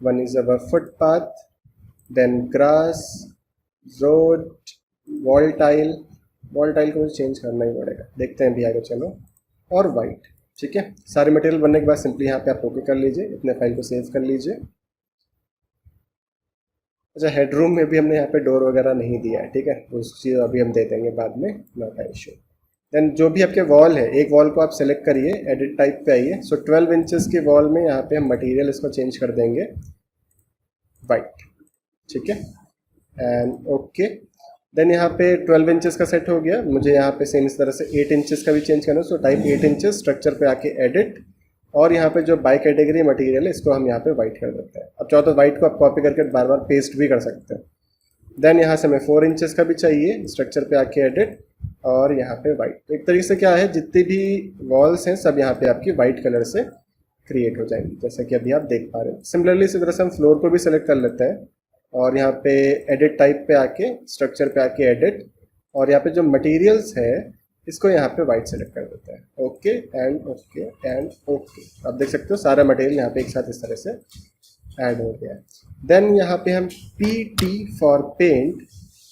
A: one is our footpath, then grass, road, wall tile, wall tile को मुझे चेंज करना ही पड़ेगा, देखते हैं भी आगे, चलो, और वाइट, ठीक है। सारे मटेरियल बनने के बाद सिंपली यहाँ पे आप ओके कर लीजिए, अपने फाइल को सेव कर लीजिए। अच्छा, हेडरूम में भी हमने यहाँ पे डोर वगैरह नहीं दिया है, ठीक है, उस चीज़ अभी हम दे देंगे बाद में, नॉट अ इशू। देन जो भी आपके वॉल है, एक वॉल को आप सेलेक्ट करिए, एडिट टाइप पे आइए। सो 12 इंचेस के वॉल में यहाँ पे हम मटेरियल इसको चेंज कर देंगे वाइट, ठीक है, एंड ओके। देन यहाँ पे 12 इंचेस का सेट हो गया, मुझे यहाँ पे सेम इस तरह से 8 इंचेस का भी चेंज करना है। सो टाइप 8 इंचेस, स्ट्रक्चर पे आके एडिट, और यहाँ पे जो बाई कैटेगरी मटेरियल है इसको हम यहाँ पे वाइट कर देते हैं। अब चाहो तो वाइट को आप कॉपी करके बार बार पेस्ट भी कर सकते हैं। देन यहाँ से हमें 4 इंचेस का भी चाहिए, स्ट्रक्चर पे आके एडिट, और यहाँ पे वाइट। एक तरीके से क्या है, जितनी भी वॉल्स हैं सब यहाँ पे आपकी वाइट कलर से क्रिएट हो जाएंगी, जैसा कि अभी आप देख पा रहे हैं। सिमिलरली इसी तरह से हम फ्लोर को भी सेलेक्ट कर लेते हैं, और यहाँ पे एडिट टाइप पे आके, स्ट्रक्चर पे आके एडिट, और यहाँ पे जो मटेरियल्स है इसको यहाँ पे वाइट सेलेक्ट कर देते हैं। Okay and okay and okay, आप देख सकते हो सारा मटेरियल यहाँ पे एक साथ इस तरह से ऐड हो गया है। देन यहाँ पे हम PT for paint,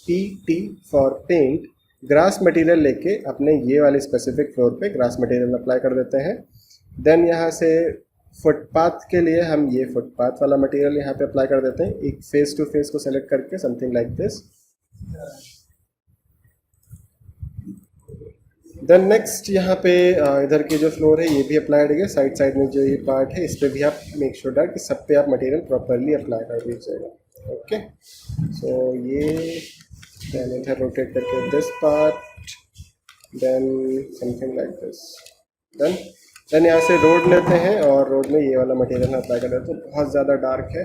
A: PT for paint, grass material लेके अपने ये वाले स्पेसिफिक फ्लोर पे ग्रास मटेरियल अप्लाई कर देते हैं। देन यहाँ से फुटपाथ के लिए हम ये फुटपाथ वाला मटेरियल यहाँ पे अप्लाई कर देते हैं, एक फेस टू फेस को सेलेक्ट करके, something like this. Then next यहाँ पे इधर के जो फ्लोर है ये भी अप्लाइड है, साइड साइड में जो ये पार्ट है इस पर भी आप मेक श्योर कि सब पे आप मटेरियल प्रॉपरली अप्लाई कर दीजिएगा। ओके, सो ये देन इधर रोटेट करके this part, then something like this. Then यहाँ से रोड लेते हैं, और रोड में ये वाला मटेरियल अप्लाई कर देते हैं। बहुत ज़्यादा डार्क है,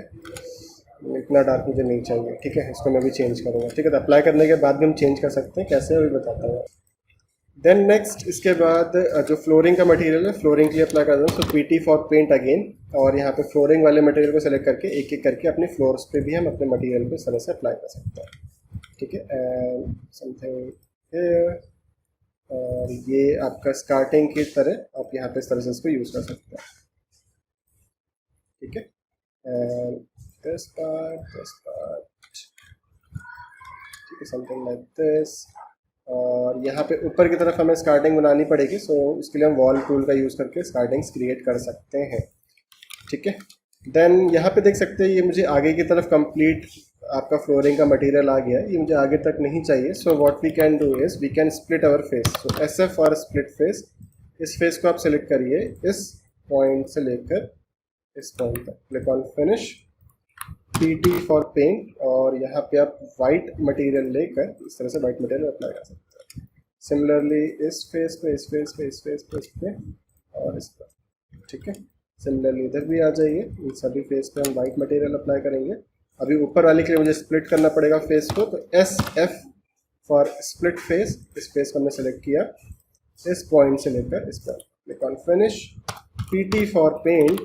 A: इतना डार्क मुझे नहीं चाहिए, ठीक है, इसको मैं भी चेंज करूँगा, ठीक है। तो अप्लाई करने के बाद भी हम चेंज कर सकते हैं, कैसे अभी बताता हूँ। देन नेक्स्ट इसके बाद जो फ्लोरिंग का मटेरियल है, फ्लोरिंग के लिए अप्लाई कर दें। सो PT फॉर पेंट अगेन, और यहाँ पे फ्लोरिंग वाले मटेरियल को सेलेक्ट करके एक एक करके अपने फ्लोर्स पे भी हम अपने मटेरियल पे इस तरह से अप्लाई कर सकते हैं, ठीक है। एंड समथिंग हियर, और ये आपका स्कार्टिंग की तरह आप यहाँ पे इस तरह से इसको यूज़ कर सकते हैं, ठीक है। एंड दिस पार्ट, ठीक है, समथिंग लाइक दिस। और यहाँ पे ऊपर की तरफ हमें स्कार्टिंग बनानी पड़ेगी, सो इसके लिए हम वॉल टूल का यूज़ करके स्कार्टिंग्स क्रिएट कर सकते हैं, ठीक है। देन यहाँ पे देख सकते हैं ये मुझे आगे की तरफ कंप्लीट आपका फ्लोरिंग का मटेरियल आ गया है, ये मुझे आगे तक नहीं चाहिए। So what we can do is we can split our face. So SF और स्प्लिट फेस, इस फेस को आप सेलेक्ट करिए, इस पॉइंट से लेकर इस पॉइंट तक, click on finish, PT for paint, और यहाँ पे आप वाइट मटेरियल लेकर इस तरह से वाइट मटेरियल अप्लाई कर सकते हैं। सिमिलरली इस फेस पे, इस फेस पे, इस फेस पे, इस पे, और इस पर, ठीक है। सिमिलरली इधर भी आ जाइए, इन सभी फेस पे हम वाइट मटेरियल अप्लाई करेंगे। अभी ऊपर वाले के लिए मुझे स्प्लिट करना पड़ेगा फेस को, तो SF फॉर स्प्लिट फेस, इस फेस को हमने सेलेक्ट किया, इस पॉइंट से लेकर इस पर, click on finish, PT for paint,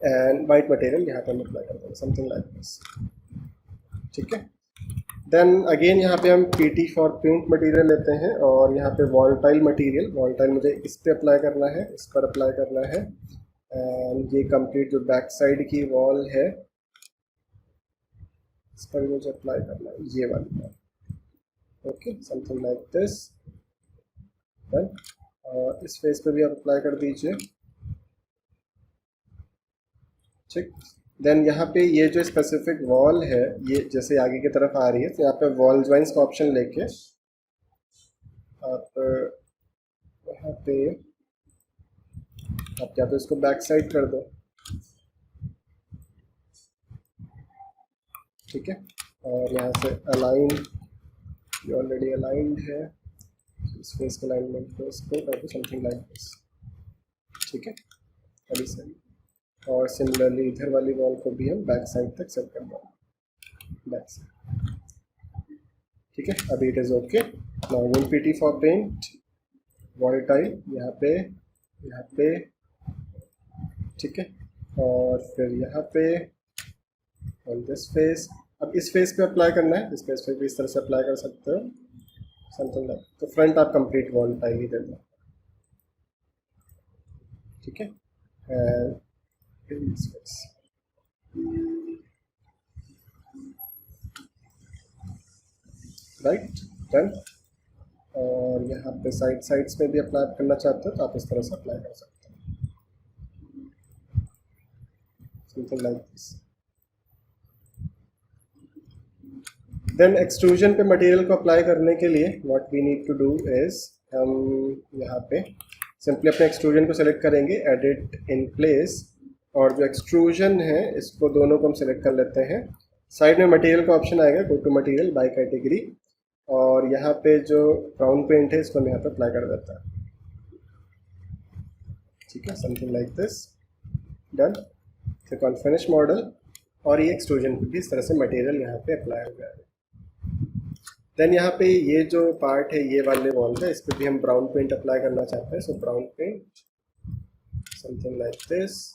A: and white material यहाँ पर हम अप्लाई करते हैं, समथिंग लाइक दिस, ठीक है। देन अगेन यहाँ पे हम PT फॉर पेंट मटेरियल लेते हैं और यहाँ पे वॉल्टाइल मटेरियल, वॉल्टाइल मुझे इस पे अप्लाई करना है, इस पर अप्लाई करना है। एंड ये कंप्लीट जो बैक साइड की वॉल है इस पर मुझे अप्लाई करना है ये वाली wall. Okay, something like this. Done. और इस फेस पे भी आप अप्लाई कर दीजिए। ठीक। देन यहाँ पे ये जो स्पेसिफिक वॉल है ये जैसे आगे की तरफ आ रही है तो यहाँ पे वॉल ज्वाइंस का ऑप्शन लेके आप यहाँ पे आप या तो इसको बैक साइड कर दो, ठीक है। और यहाँ से अलाइन, ये ऑलरेडी अलाइंड है, इस फेस के अलाइनमेंट को इसको कर दो समथिंग लाइक दिस, ठीक है। अभी सही। और सिमिलरली इधर वाली वॉल को भी हम बैक साइड तक सेट कर देंगे, बैक साइड, ठीक है। अभी it is okay. Now one PT for paint wall tile यहाँ पे, ठीक है। और फिर यहाँ पे ऑन दिस फेस, अब इस फेस पे अप्लाई करना है, इस फेस पे भी इस तरह से अप्लाई कर सकते हो समथिंग लाइक। तो फ्रंट आप कंप्लीट वॉल्टाइल ही दे दो, ठीक है। And right, done. और यहाँ पे साइड्स में भी अप्लाई करना चाहते हो तो आप इस तरह से अप्लाई कर सकते हो something like this. Then extrusion पे मटेरियल को अप्लाई करने के लिए what we need to do is, हम यहाँ पे सिंपली अपने एक्सट्रूजन को सेलेक्ट करेंगे, एडिट इन प्लेस, और जो एक्सट्रूजन है इसको दोनों को हम सेलेक्ट कर लेते हैं। साइड में मटेरियल का ऑप्शन आएगा, go to material by category, और यहाँ पे जो ब्राउन पेंट है इसको हम यहाँ पे अप्लाई कर देता है, ठीक है, something like this. Done. Click on finish model, और ये एक्सट्रूजन पे भी इस तरह से मटेरियल यहाँ पे अप्लाई हो गया है। देन यहाँ पे ये जो पार्ट है ये वाले वॉल है, इस पर भी हम ब्राउन पेंट अप्लाई करना चाहते हैं। So brown paint something like this,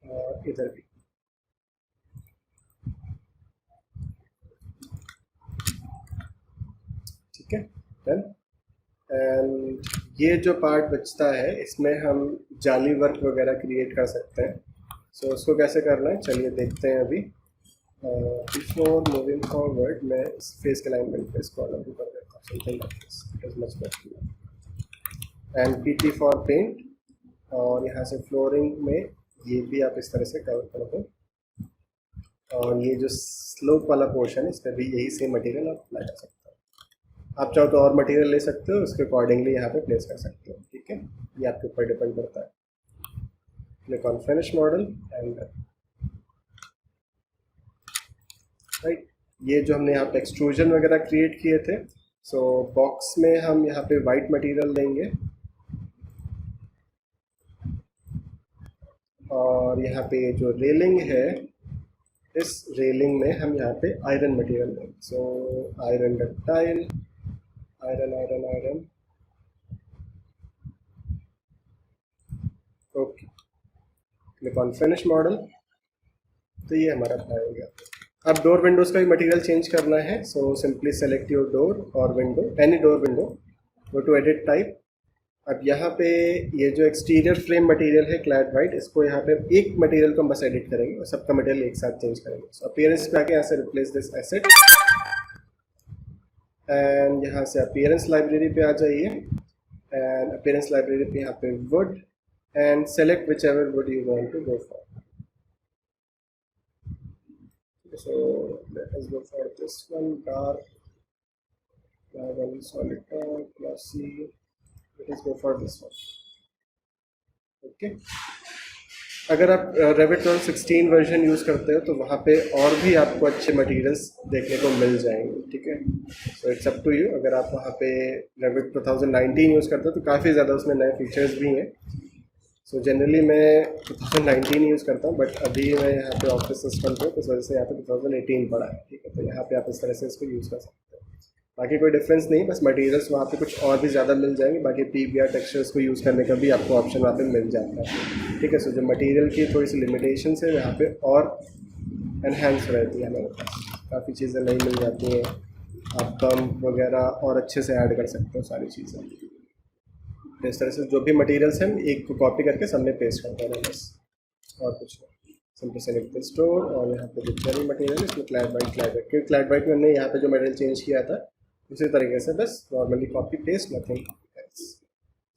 A: और इधर भी, ठीक है। डन। एंड ये जो पार्ट बचता है इसमें हम जाली वर्क वगैरह क्रिएट कर सकते हैं। सो उसको कैसे करना है चलिए देखते हैं अभी। बिफोर मूविंग फॉरवर्ड मैं इस फेस के अलाइनमेंट पे इसको अलग कर देता हूँ, something like this, it is much better. And PT for paint, और यहाँ से फ्लोरिंग में ये भी आप इस तरह से कवर कर दो, और ये जो स्लोप वाला पोर्शन है इस पर भी यही सेम मटेरियल आप अप्लाई कर सकते हो। आप चाहो तो और मटेरियल ले सकते हो, उसके अकॉर्डिंगली यहाँ पे प्लेस कर सकते हो, ठीक है। ये आपके ऊपर डिपेंड करता है। Click on finish model and right. ये जो हमने यहाँ पे एक्सट्रूजन वगैरह क्रिएट किए थे, सो बॉक्स में हम यहाँ पे वाइट मटेरियल देंगे, और यहाँ पे जो रेलिंग है इस रेलिंग में हम यहाँ पे आयरन मटेरियल देंगे। So iron ductile, iron iron iron, okay. Click on finish model, तो ये हमारा अप्लाई हो गया। अब डोर विंडोज़ का भी मटेरियल चेंज करना है, so simply select your door और window, any door window, go to edit type. अब यहाँ पे ये जो एक्सटीरियर फ्रेम मटेरियल है क्लैड वाइट, इसको यहाँ पे एक मटेरियल को हम बस एडिट करेंगे और सबका मटेरियल एक साथ चेंज करेंगे। सो अपीयरेंस पे आके यहाँ से रिप्लेस दिस एसेट, एंड यहाँ से अपीयरेंस लाइब्रेरी पे आ जाइए, एंड अपीयरेंस लाइब्रेरी पे यहाँ पे wood, and select whichever wood you want to go for. So let us go for this one, dark, solid dark, glossy. Let us go for this one. Okay. अगर आप Revit 2016 version use करते हो तो वहाँ पे और भी आपको अच्छे मटेरियल्स देखने को मिल जाएंगे, ठीक है। So it's up to you. अगर आप वहाँ पे Revit 2019 यूज़ करते हो तो काफ़ी ज़्यादा उसमें नए फीचर्स भी हैं। सो जनरली मैं 2019 यूज़ करता हूँ, बट अभी मैं यहाँ पे ऑफिस सिस्टम पे, तो इस वजह से यहाँ पे 2018 पड़ा है, ठीक है। तो यहाँ पे आप इस तरह से इसको यूज़ कर सकते हो। बाकी कोई डिफरेंस नहीं, बस मटेरियल्स वहाँ पे कुछ और भी ज़्यादा मिल जाएंगे। बाकी PBR टेक्सचर्स को यूज़ करने का भी आपको ऑप्शन वहाँ पे मिल जाता है, ठीक है। सो जो मटेरियल की थोड़ी सी लिमिटेशन है यहाँ पे और एनहेंस रहती है हमारे पास, काफ़ी चीज़ें नई मिल जाती हैं, आप बम्प वगैरह और अच्छे से ऐड कर सकते हो सारी चीज़ें। तो इस तरह से जो भी मटेरियल्स हैं एक को कॉपी करके सब में पेस्ट कर देना बस, और कुछ नहीं। सिंपली सेलेक्ट द स्टोर और यहाँ पे जितने भी मटेरियल है इसमें क्लैड वाइट क्योंकि क्लैड वाइट में हमने यहाँ पे जो मटेरियल चेंज किया था उसी तरीके से बस normally copy paste nothing else.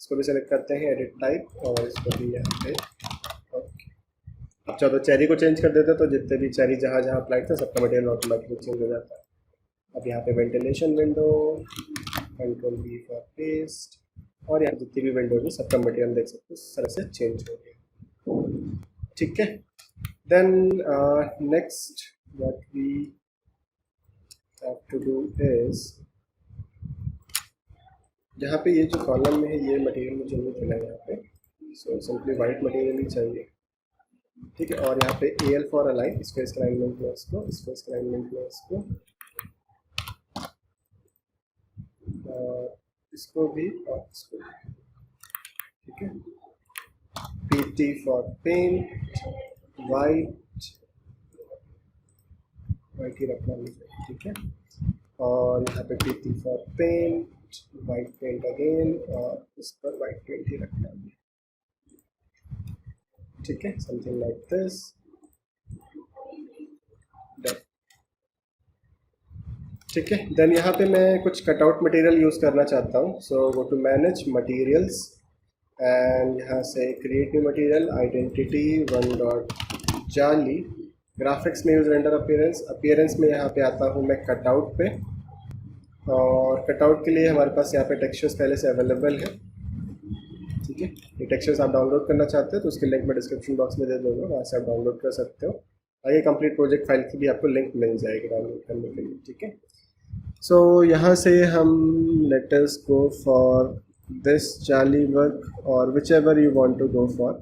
A: इसको भी सेलेक्ट करते हैं एडिट टाइप और इसको भी यहाँ पे ओके। अब चाहे तो चेरी को चेंज कर देते तो जितने भी चेरी जहाँ जहाँ अप्लाइड था सबका मटेरियल ऑटोमेटिकली चेंज हो जाता है। अब यहाँ पे ventilation window, Ctrl+V for paste, और यहाँ जितनी भी विंडो है सबका मटेरियल देख सकते हो इस तरह से चेंज हो गया। ठीक है, then next what we have to do is, यहाँ पे ये जो कॉलम में है ये मटेरियल मुझे नहीं मिला यहाँ पे, सो सिंपली वाइट मटेरियल ही चाहिए। ठीक है, और यहाँ पे AL फॉर अलाइन, इसको इसका अलाइनमेंट में इसको, इसको इसका अलाइनमेंट में इसको, इसको भी और इसको भी। ठीक है, PT फॉर पेंट, वाइट ही रखना मुझे। ठीक है, और यहाँ पे PT for paint, white paint again, और इस पर वाइट पेंट ही रखना है। ठीक है, समथिंग लाइक दिस। ठीक है, देन यहाँ पे मैं कुछ कटआउट मटेरियल यूज़ करना चाहता हूँ, so go to manage materials and यहाँ से create new material, identity 1.jali, graphics में यूज रेंडर अपीयरेंस में यहाँ पे आता हूँ मैं कटआउट पे, और कटआउट के लिए हमारे पास यहाँ पे टेक्सचर्स पहले से अवेलेबल है। ठीक है, ये टेक्सचर्स आप डाउनलोड करना चाहते हो तो उसकी लिंक मैं डिस्क्रिप्शन बॉक्स में दे दूँगा, वहाँ से आप डाउनलोड कर सकते हो। आगे कंप्लीट प्रोजेक्ट फाइल की भी आपको लिंक मिल जाएगी डाउनलोड करने के लिए। ठीक है, सो यहाँ से हम let us go for this jali work और whichever you want to go for.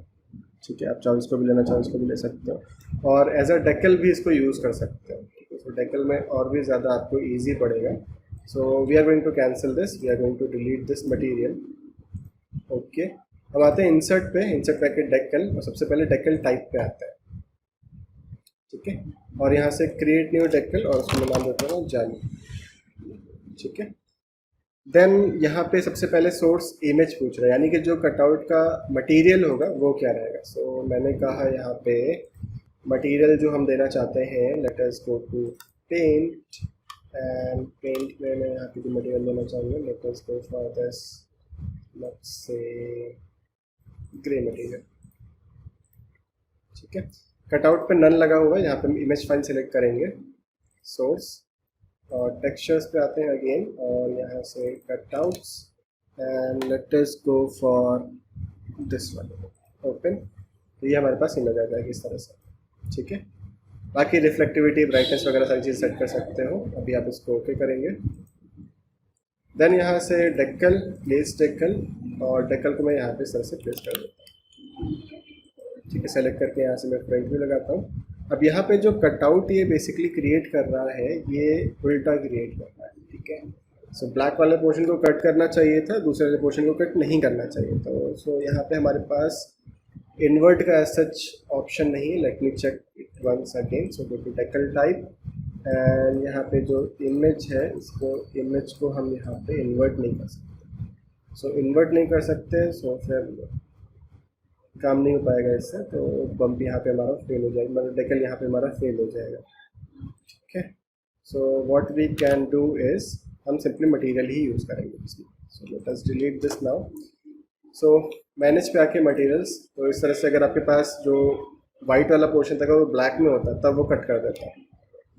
A: ठीक है, आप चाहो इसको भी लेना चाहो इसको भी ले सकते हो, और एज अ डेकल भी इसको यूज़ कर सकते हो। ठीक है, सो डेकल में और भी ज़्यादा आपको ईजी पड़ेगा। So we are going to cancel this, we are going to delete this material. Okay, अब आते हैं इंसर्ट पे, इंसर्ट पैकेट डेकल, और सबसे पहले डेकल टाइप पे आता है। ठीक है, और यहाँ से क्रिएट न्यू डेकल और उसको मैं नाम देता हूँ जाली। ठीक है, देन यहाँ पे सबसे पहले सोर्स इमेज पूछ रहा है, यानी कि जो कटआउट का मटेरियल होगा वो क्या रहेगा। सो मैंने कहा यहाँ पे मटेरियल जो हम देना चाहते हैं, let us go to paint, and paint में मैं यहाँ पे जो मटेरियल देना चाहूँगा, let us go for this, let's say grey material. ठीक है, कटआउट पे नन लगा हुआ है, यहाँ पे इमेज फाइल सेलेक्ट करेंगे, सोर्स, और टेक्सचर्स पे आते हैं अगेन, और यहाँ से cutouts, and let us go for this one, open. तो ये हमारे पास इमेज आ जाएगी इस तरह से। ठीक है, बाकी रिफ्लेक्टिविटी, ब्राइटनेस वगैरह सारी चीज़ सेट कर सकते हो। अभी आप इसको ओके करेंगे, देन यहाँ से डेकल, प्लेस डेकल, और डेकल को मैं यहाँ पे इस तरह से प्लेस कर देता हूँ। ठीक है, सेलेक्ट करके यहाँ से मैं फ्रंट भी लगाता हूँ। अब यहाँ पे जो कटआउट ये बेसिकली क्रिएट कर रहा है, ये उल्टा क्रिएट कर रहा है। ठीक है, सो ब्लैक वाले पोर्शन को कट करना चाहिए था, दूसरे वाले पोर्शन को कट नहीं करना चाहिए था। सो यहाँ पे हमारे पास इन्वर्ट का सच ऑप्शन नहीं है। Let me check it once again. So go to decal type, and यहाँ पे जो इमेज है, इसको इमेज को हम यहाँ पे इन्वर्ट नहीं कर सकते। सो इन्वर्ट नहीं कर सकते, सो फिर काम नहीं हो पाएगा इससे, तो बम्प यहाँ पे हमारा फेल हो जाएगा, मतलब डेकल यहाँ पे हमारा फेल हो जाएगा। ठीक है, so what we can do is, हम सिंपली मटेरियल ही यूज़ करेंगे इसमें। So let us delete this now. So manage पे आके मटेरियल्स, तो इस तरह से अगर आपके पास जो वाइट वाला पोर्शन था वो ब्लैक में होता तब वो कट कर देता है।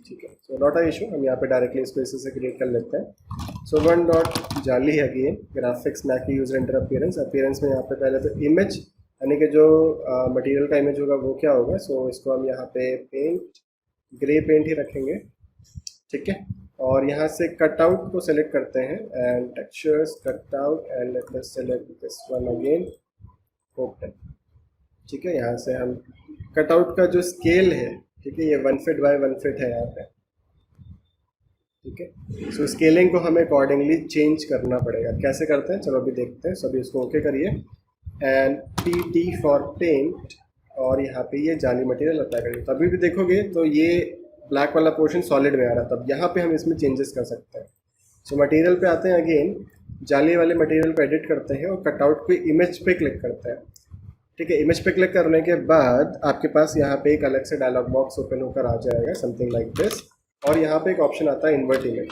A: ठीक है, सो नॉट अ इशू, हम यहाँ पे डायरेक्टली इसको इसी से क्रिएट कर लेते हैं। So 1.jali again, graphics Mac use render appearance में यहाँ पे पहले तो इमेज, यानी कि जो मटेरियल का इमेज होगा वो क्या होगा। सो इसको हम यहाँ पे पेंट, ग्रे पेंट ही रखेंगे। ठीक है, और यहाँ से कटआउट को सेलेक्ट करते हैं, and textures, cutout, and let us select this one again, open. ठीक है, यहाँ से हम कटआउट का जो स्केल है, ठीक है, ये 1 फीट बाय 1 फीट है यहाँ पे। ठीक है, सो स्केलिंग को हमें अकॉर्डिंगली चेंज करना पड़ेगा। कैसे करते हैं चलो अभी देखते हैं। सो अभी इसको ओके करिए, एंड PT फॉर पेंट, और यहाँ पे ये जाली मटेरियल अप्लाई करेंगे। तो अभी भी देखोगे तो ये ब्लैक वाला पोर्शन सॉलिड में आ रहा है, तब यहाँ पे हम इसमें चेंजेस कर सकते हैं। सो मटेरियल पे आते हैं, अगेन जाली वाले मटेरियल पे एडिट करते हैं और कटआउट पे इमेज पे क्लिक करते हैं। ठीक है, इमेज पे क्लिक करने के बाद आपके पास यहाँ पे एक अलग से डायलॉग बॉक्स ओपन होकर आ जाएगा, समथिंग लाइक दिस। और यहाँ पे एक ऑप्शन आता है इन्वर्ट इमेज।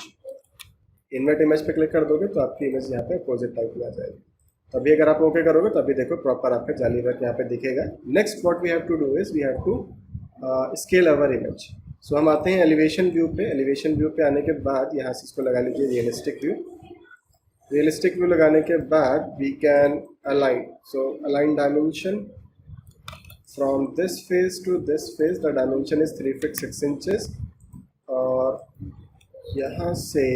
A: इन्वर्ट इमेज पे क्लिक कर दोगे तो आपकी इमेज यहाँ पे अपोजिट टाइप में आ जाएगी। तभी अगर आप ओके करोगे तभी देखो प्रॉपर आपका जाली वर्क यहाँ पे दिखेगा। Next what we have to do is we have to scale our image. So हम आते हैं एलिवेशन व्यू पे। एलिवेशन व्यू पे आने के बाद यहाँ से इसको लगा लीजिए रियलिस्टिक व्यू। रियलिस्टिक व्यू लगाने के बाद we can align. So align dimension from this face to this face, the dimension is 3 feet 6 inches। और यहाँ से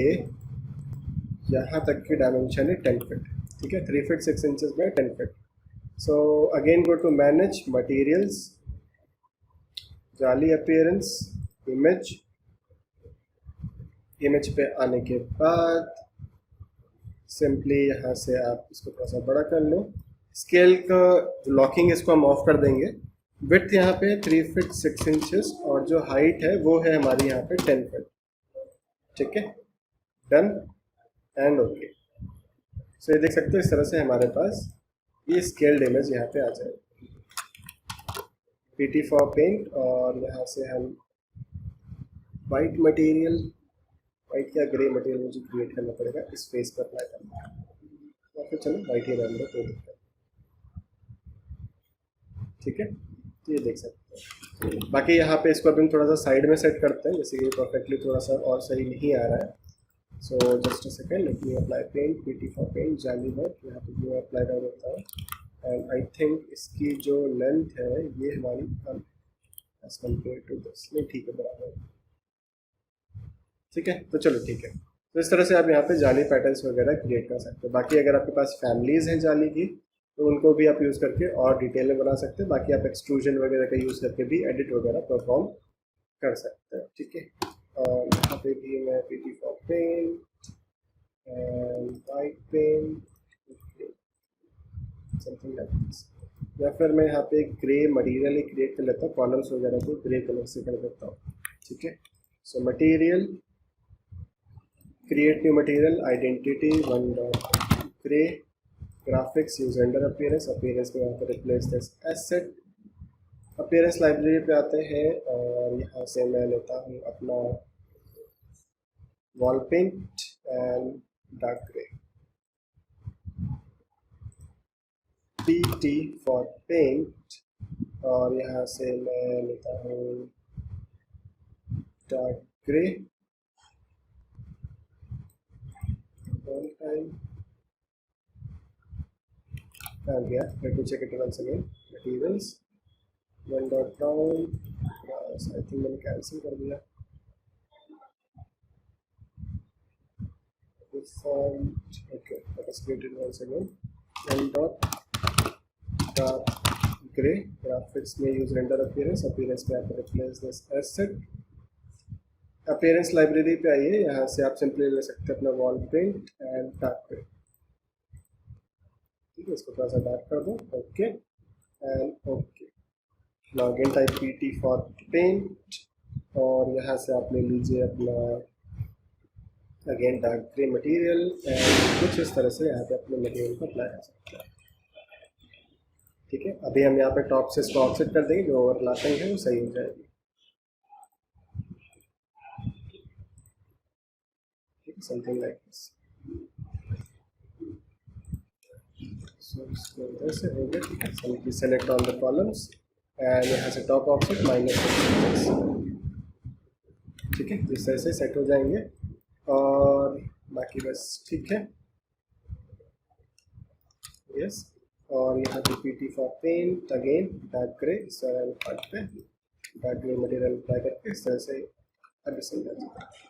A: यहाँ तक की डायमेंशन है 10 feet। ठीक है, 3 feet 6 inches में 10 feet। So again go to manage materials, jali appearance, image. Image पे आने के बाद सिंपली यहाँ से आप इसको थोड़ा सा बड़ा कर लो। स्केल का लॉकिंग इसको हम ऑफ कर देंगे। विड्थ यहाँ पे 3 feet 6 inches और जो हाइट है वो है हमारी यहाँ पे 10 feet। ठीक है, डन एंड ओके। सो ये देख सकते हो इस तरह से हमारे पास ये स्केल्ड इमेज यहाँ पे आ जाएगी। पीटी फॉर पेंट, और यहाँ से हम वाइट मटेरियल, वाइट या ग्रे मटेरियल मुझे क्रिएट करना पड़ेगा, इस फेस पर अप्लाई करना है। और फिर चलो वाइट ही रहने दो, कोई दिक्कत। ठीक है, तो ये देख सकते हैं। बाकी यहाँ पे इसको अभी हम थोड़ा सा साइड में सेट करते हैं, जैसे कि परफेक्टली थोड़ा सा और सही नहीं आ रहा है। So just a second, let me apply paint, PT for paint, jali work. यहाँ पे जो अप्लाई डाउन होता है एंड आई थिंक इसकी जो लेंथ है ये हमारी कम एज कम्पेयर टू दिस, नहीं ठीक है बराबर। ठीक है, तो चलो ठीक है। तो इस तरह से आप यहाँ पे जाली पैटर्न्स वगैरह क्रिएट कर सकते हो। बाकी अगर आपके पास फैमिलीज हैं जाली की तो उनको भी आप यूज़ करके और डिटेल में बना सकते हैं। बाकी आप एक्सट्रूजन वगैरह का यूज़ करके भी एडिट वगैरह परफॉर्म कर सकते हैं। ठीक है, और यहाँ पे भी मैं PT for paint and white paint, something like this. या फिर मैं यहाँ पे ग्रे मटेरियल ही क्रिएट कर लेता हूँ, कॉलम्स वगैरह को ग्रे कलर से कर देता हूँ। ठीक है, so material, create new material, identity 1 grey, graphics, use render appearance. Appearance में यहाँ पर replace this asset. Appearance library पे आते हैं और यहाँ से मैं लेता हूँ अपना wall paint and dark grey. PT for paint, और यहाँ से मैं लेता हूँ डार्क ग्रे। आ गया, let me check it once again. Materials 1 dot down, I think मैंने कैंसिल कर दिया। Okay, let us create it once again. 1 dot dark grey, graphics में यूज रेंडर अपीयरेंस। अपीयरेंस में आप replace this asset. Appearance library पे आइए, यहाँ से आप सिंपली ले सकते हैं अपना wall paint and dark grey. ठीक है, इसको थोड़ा सा डार्क कर दो, okay and okay. Now again type PT for paint, और यहाँ से आप ले लीजिए अपना again dark grey material and कुछ इस तरह से यहाँ पे अपने मटेरियल को अप्लाई कर सकते हैं। ठीक है, अभी हम यहाँ पे टॉप से इसको ऑफसेट कर देंगे, जो ओवरलैपिंग है वो सही हो जाएगी। ठीक है, समथिंग लाइक दिस। सो इसको इधर से हो गया। ठीक है, simply select all the columns and यहाँ से टॉप ऑफसेट -6। ठीक है, इस तरह से सेट हो जाएंगे और बाकी बस ठीक है। यस, और यहाँ पे PT for paint, again dark grey, इस तरह पार्ट पे डार्क ग्रे मटेरियल अप्लाई करके इस तरह से अभी सही जाता है।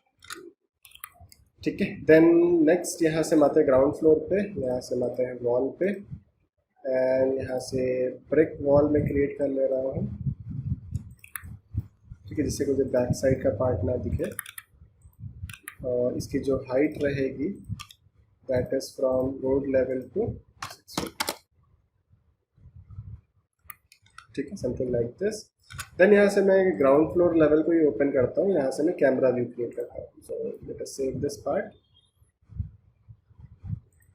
A: ठीक है, देन नेक्स्ट यहाँ से आते हैं ग्राउंड फ्लोर पे। यहाँ से आते हैं वॉल पे एंड यहाँ से ब्रिक वॉल में क्रिएट कर ले रहा हूँ। ठीक है, जिससे मुझे बैक साइड का पार्ट ना दिखे, और इसकी जो हाइट रहेगी that is from road level to 6 feet। ठीक है, समथिंग लाइक दिस। देन यहाँ से मैं ग्राउंड फ्लोर लेवल को ही ओपन करता हूँ, यहाँ से मैं कैमरा व्यू क्रिएट करता हूँ। सो let us save this part.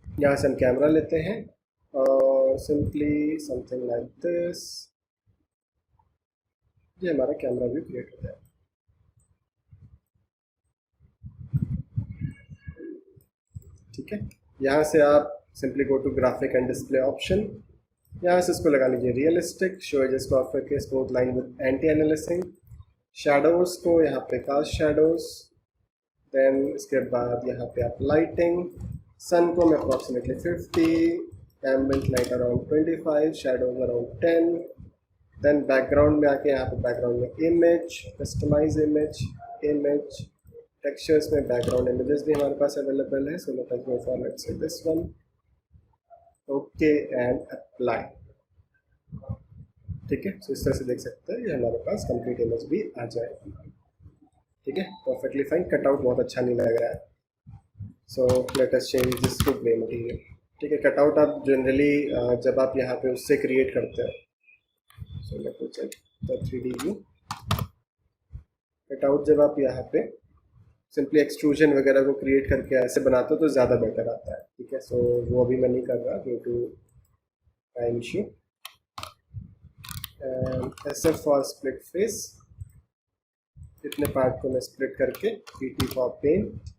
A: यहाँ से हम कैमरा लेते हैं और सिंपली समथिंग लाइक दिस, ये हमारा कैमरा व्यू क्रिएट हो जाएगा। ठीक है, यहाँ से आप simply go to graphic and display option, यहाँ से इसको लगा लीजिए रियलिस्टिक, शो एजेस को ऑफ करके smooth line with anti aliasing, shadows को यहाँ पे कास्ट शैडोज़, देन इसके बाद यहाँ पे आप लाइटिंग, सन को मैं approximately 50, ambient light around 25, shadows around 10, then background में आके यहाँ पे बैकग्राउंड में इमेज, कस्टमाइज इमेज, टेक्सचर्स में बैकग्राउंड इमेजेस भी हमारे पास अवेलेबल है। So let us go for let's say this one, okay and apply. ठीक है, सो इस तरह से देख सकते हैं ये हमारे पास कंप्लीट इमेज भी आ जाएगी। ठीक है, परफेक्टली फाइन। कटआउट बहुत अच्छा नहीं लग रहा है, so let us change this to grey material. ठीक है, कटआउट आप जनरली जब आप यहाँ पे उससे क्रिएट करते हैं, so let us check the 3D view. Cutout जब आप यहाँ पे सिंपली एक्सट्रूजन वगैरह को क्रिएट करके ऐसे बनाते हो तो ज़्यादा बेटर आता है। ठीक है, सो वो अभी मैं नहीं कर रहा due to time issue. And SF for split face, इतने पार्ट को मैं स्प्लिट करके PT for paint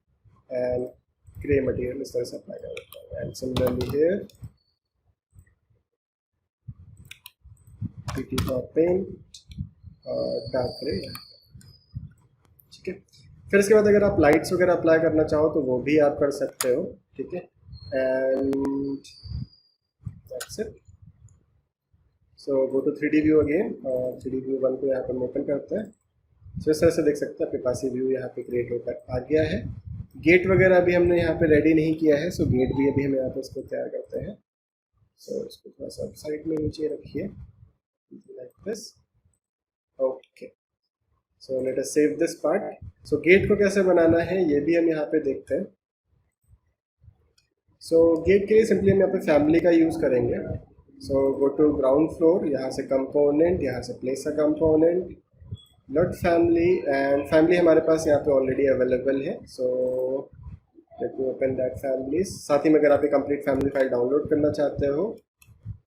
A: and grey material इस तरह से अप्लाई कर देता हूँ। And similarly here PT for paint और डार्क ग्रे। ठीक है, फिर इसके बाद अगर आप लाइट्स वगैरह अप्लाई करना चाहो तो वो भी आप कर सकते हो। ठीक है, and that's it. So go to 3D view again, और 3D व्यू 1 को यहाँ पर ओपन करते हैं। सो इस तरह से देख सकते हैं आपके पास ये व्यू यहाँ पे क्रिएट होकर आ गया है। गेट वगैरह अभी हमने यहाँ पे रेडी नहीं किया है, सो गेट भी अभी हम यहाँ पे इसको तैयार करते हैं। सो इसको थोड़ा सा साइड में नीचे रखिए like this, okay. So let us save this part. So gate को कैसे बनाना है ये भी हम यहाँ पे देखते हैं। सो गेट के लिए सिंपली हम यहाँ पे फैमिली का यूज़ करेंगे। So go to ground floor, यहाँ से कंपोनेंट, यहाँ से place a component, not family, and family हमारे पास यहाँ पे ऑलरेडी अवेलेबल है। So let me open that families. साथ ही में अगर आप ये कंप्लीट फैमिली फाइल डाउनलोड करना चाहते हो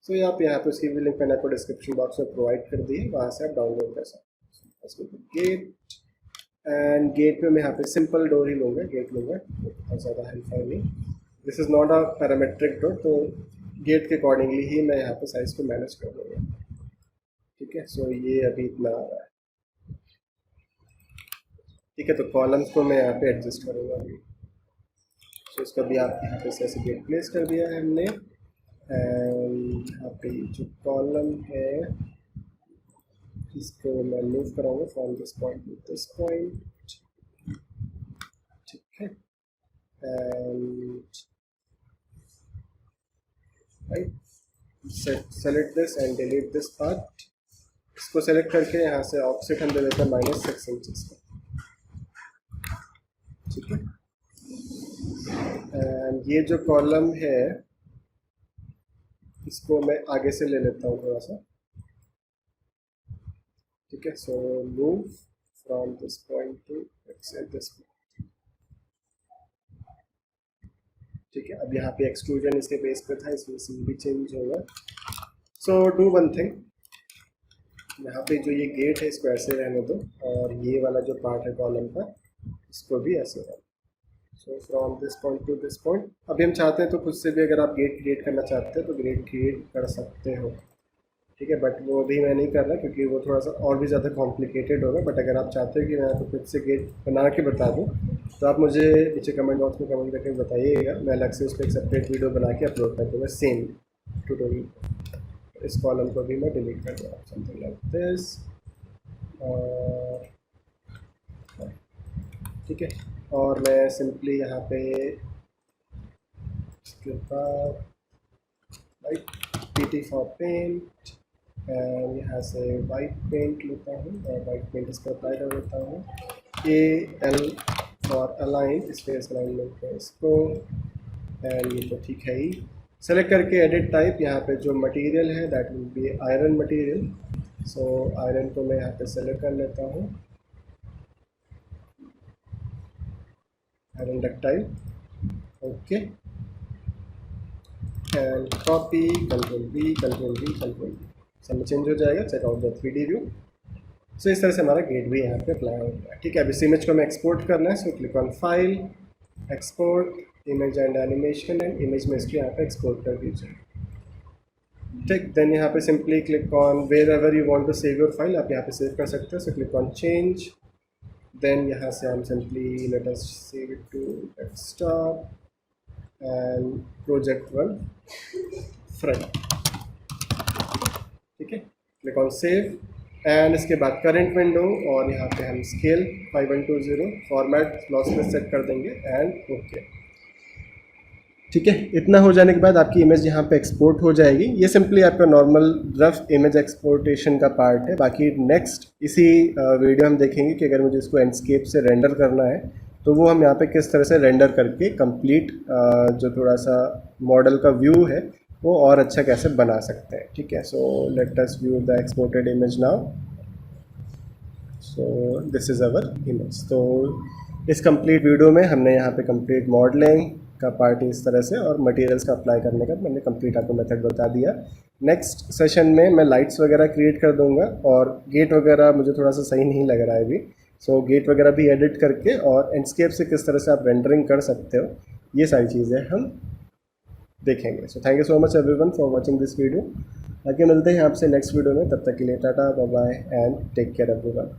A: तो आप यहाँ पे उसकी भी लिंक मैंने आपको डिस्क्रिप्शन बॉक्स में प्रोवाइड कर दी है, वहाँ से आप डाउनलोड कर सकते हो। गेट, एंड गेट में मैं यहाँ पे सिंपल डोर ही लूँगा, गेट लूँगा, बहुत ज़्यादा हेल्पफुल नहीं। This is not a parametric door, तो गेट के अकॉर्डिंगली ही मैं यहाँ पे साइज़ को मैनेज कर लूँगा। ठीक है, सो ये अभी इतना आ रहा है। ठीक है, तो कॉलम्स को मैं यहाँ पे एडजस्ट करूँगा अभी। सो इसका भी आप यहाँ पे ऐसे गेट प्लेस कर दिया है हमने, एंड यहाँ पे जो कॉलम है इसको मैं मूव कराऊंगा from this point to this point. ठीक है, and right select this and delete this part. इसको सेलेक्ट करके यहाँ से ऑफसेट हम दे देते हैं -6 इंचेस का। ठीक है, एंड ये जो कॉलम है इसको मैं आगे से ले लेता हूँ थोड़ा सा। ठीक है, so move from this point to this point. ठीक है, अब यहाँ पे एक्सट्रूजन इसके बेस पे था इसलिए सीन भी चेंज होगा। सो डू वन थिंग, यहाँ पे जो ये गेट है इसको ऐसे रहने दो, और ये वाला जो पार्ट है कॉलम का इसको भी ऐसे रहने दो। सो from this point to this point. अभी हम चाहते हैं तो खुद से भी अगर आप गेट क्रिएट करना चाहते हैं तो गेट क्रिएट कर सकते हो। ठीक है, बट वो भी मैं नहीं कर रहा क्योंकि वो थोड़ा सा और भी ज़्यादा कॉम्प्लिकेटेड होगा। बट अगर आप चाहते हो कि मैं आपको खुद से गेट बना के बता दूँ तो आप मुझे नीचे कमेंट बॉक्स में कमेंट करके बताइएगा, मैं अलग से उस पर एक सेपरेट वीडियो बना के अपलोड कर दूँगा सेम ट्यूटोरियल। इस कॉलम को भी मैं डिलीट कर दूँगा, समथिंग लाइक दिस। और ठीक है, और मैं सिंपली यहाँ पे इसके बाद like PT for paint, and यहाँ से वाइट पेंट लेता हूँ और वाइट पेंट इसको अप्लाई कर देता हूँ। AL फॉर अलाइन, इस फेस अलाइनमेंट है इसको, एंड ये तो ठीक है ही। सेलेक्ट करके एडिट टाइप, यहाँ पे जो मटेरियल है that will be iron material. So iron को मैं यहाँ पे सेलेक्ट कर लेता हूँ, iron ductile, okay, and copy, control V, control V, control V, सब में चेंज हो जाएगा। Check out the 3D view. So इस तरह से हमारा गेट भी यहाँ पे अप्लाई हो गया। ठीक है, अब इस इमेज को हमें एक्सपोर्ट करना है। सो click on file, export image and animation, and image में इसको यहाँ पे एक्सपोर्ट कर दीजिए। ठीक, देन यहाँ पे simply click on wherever you want to save your file, आप यहाँ पे सेव कर सकते हो। So click on change, then यहाँ से हम simply let us save it to desktop and project 1 front. ठीक है, क्लिक ऑन सेव, एंड इसके बाद करंट विंडो, और यहाँ पे हम स्केल 5120, फॉर्मेट लॉसलेस सेट कर देंगे, एंड ओके। ठीक है, इतना हो जाने के बाद आपकी इमेज यहाँ पे एक्सपोर्ट हो जाएगी। ये सिंपली आपका नॉर्मल रफ इमेज एक्सपोर्टेशन का पार्ट है। बाकी नेक्स्ट इसी वीडियो हम देखेंगे कि अगर मुझे इसको एंडस्केप से रेंडर करना है तो वो हम यहाँ पे किस तरह से रेंडर करके कंप्लीट जो थोड़ा सा मॉडल का व्यू है वो और अच्छा कैसे बना सकते हैं। ठीक है, so let us view the exported image now. So this is our image. तो इस कंप्लीट वीडियो में हमने यहाँ पे कंप्लीट मॉडलिंग का पार्ट इस तरह से और मटेरियल्स का अप्लाई करने का मैंने कंप्लीट आपको मेथड बता दिया। नेक्स्ट सेशन में मैं लाइट्स वगैरह क्रिएट कर दूंगा, और गेट वगैरह मुझे थोड़ा सा सही नहीं लग रहा है अभी। सो गेट वगैरह भी एडिट करके और एंडस्केप से किस तरह से आप रेंडरिंग कर सकते हो, ये सारी चीज़ें हम देखेंगे। So thank you so much everyone for watching this video. आगे मिलते हैं आपसे नेक्स्ट वीडियो में, तब तक के लिए tata, bye bye, and take care everyone.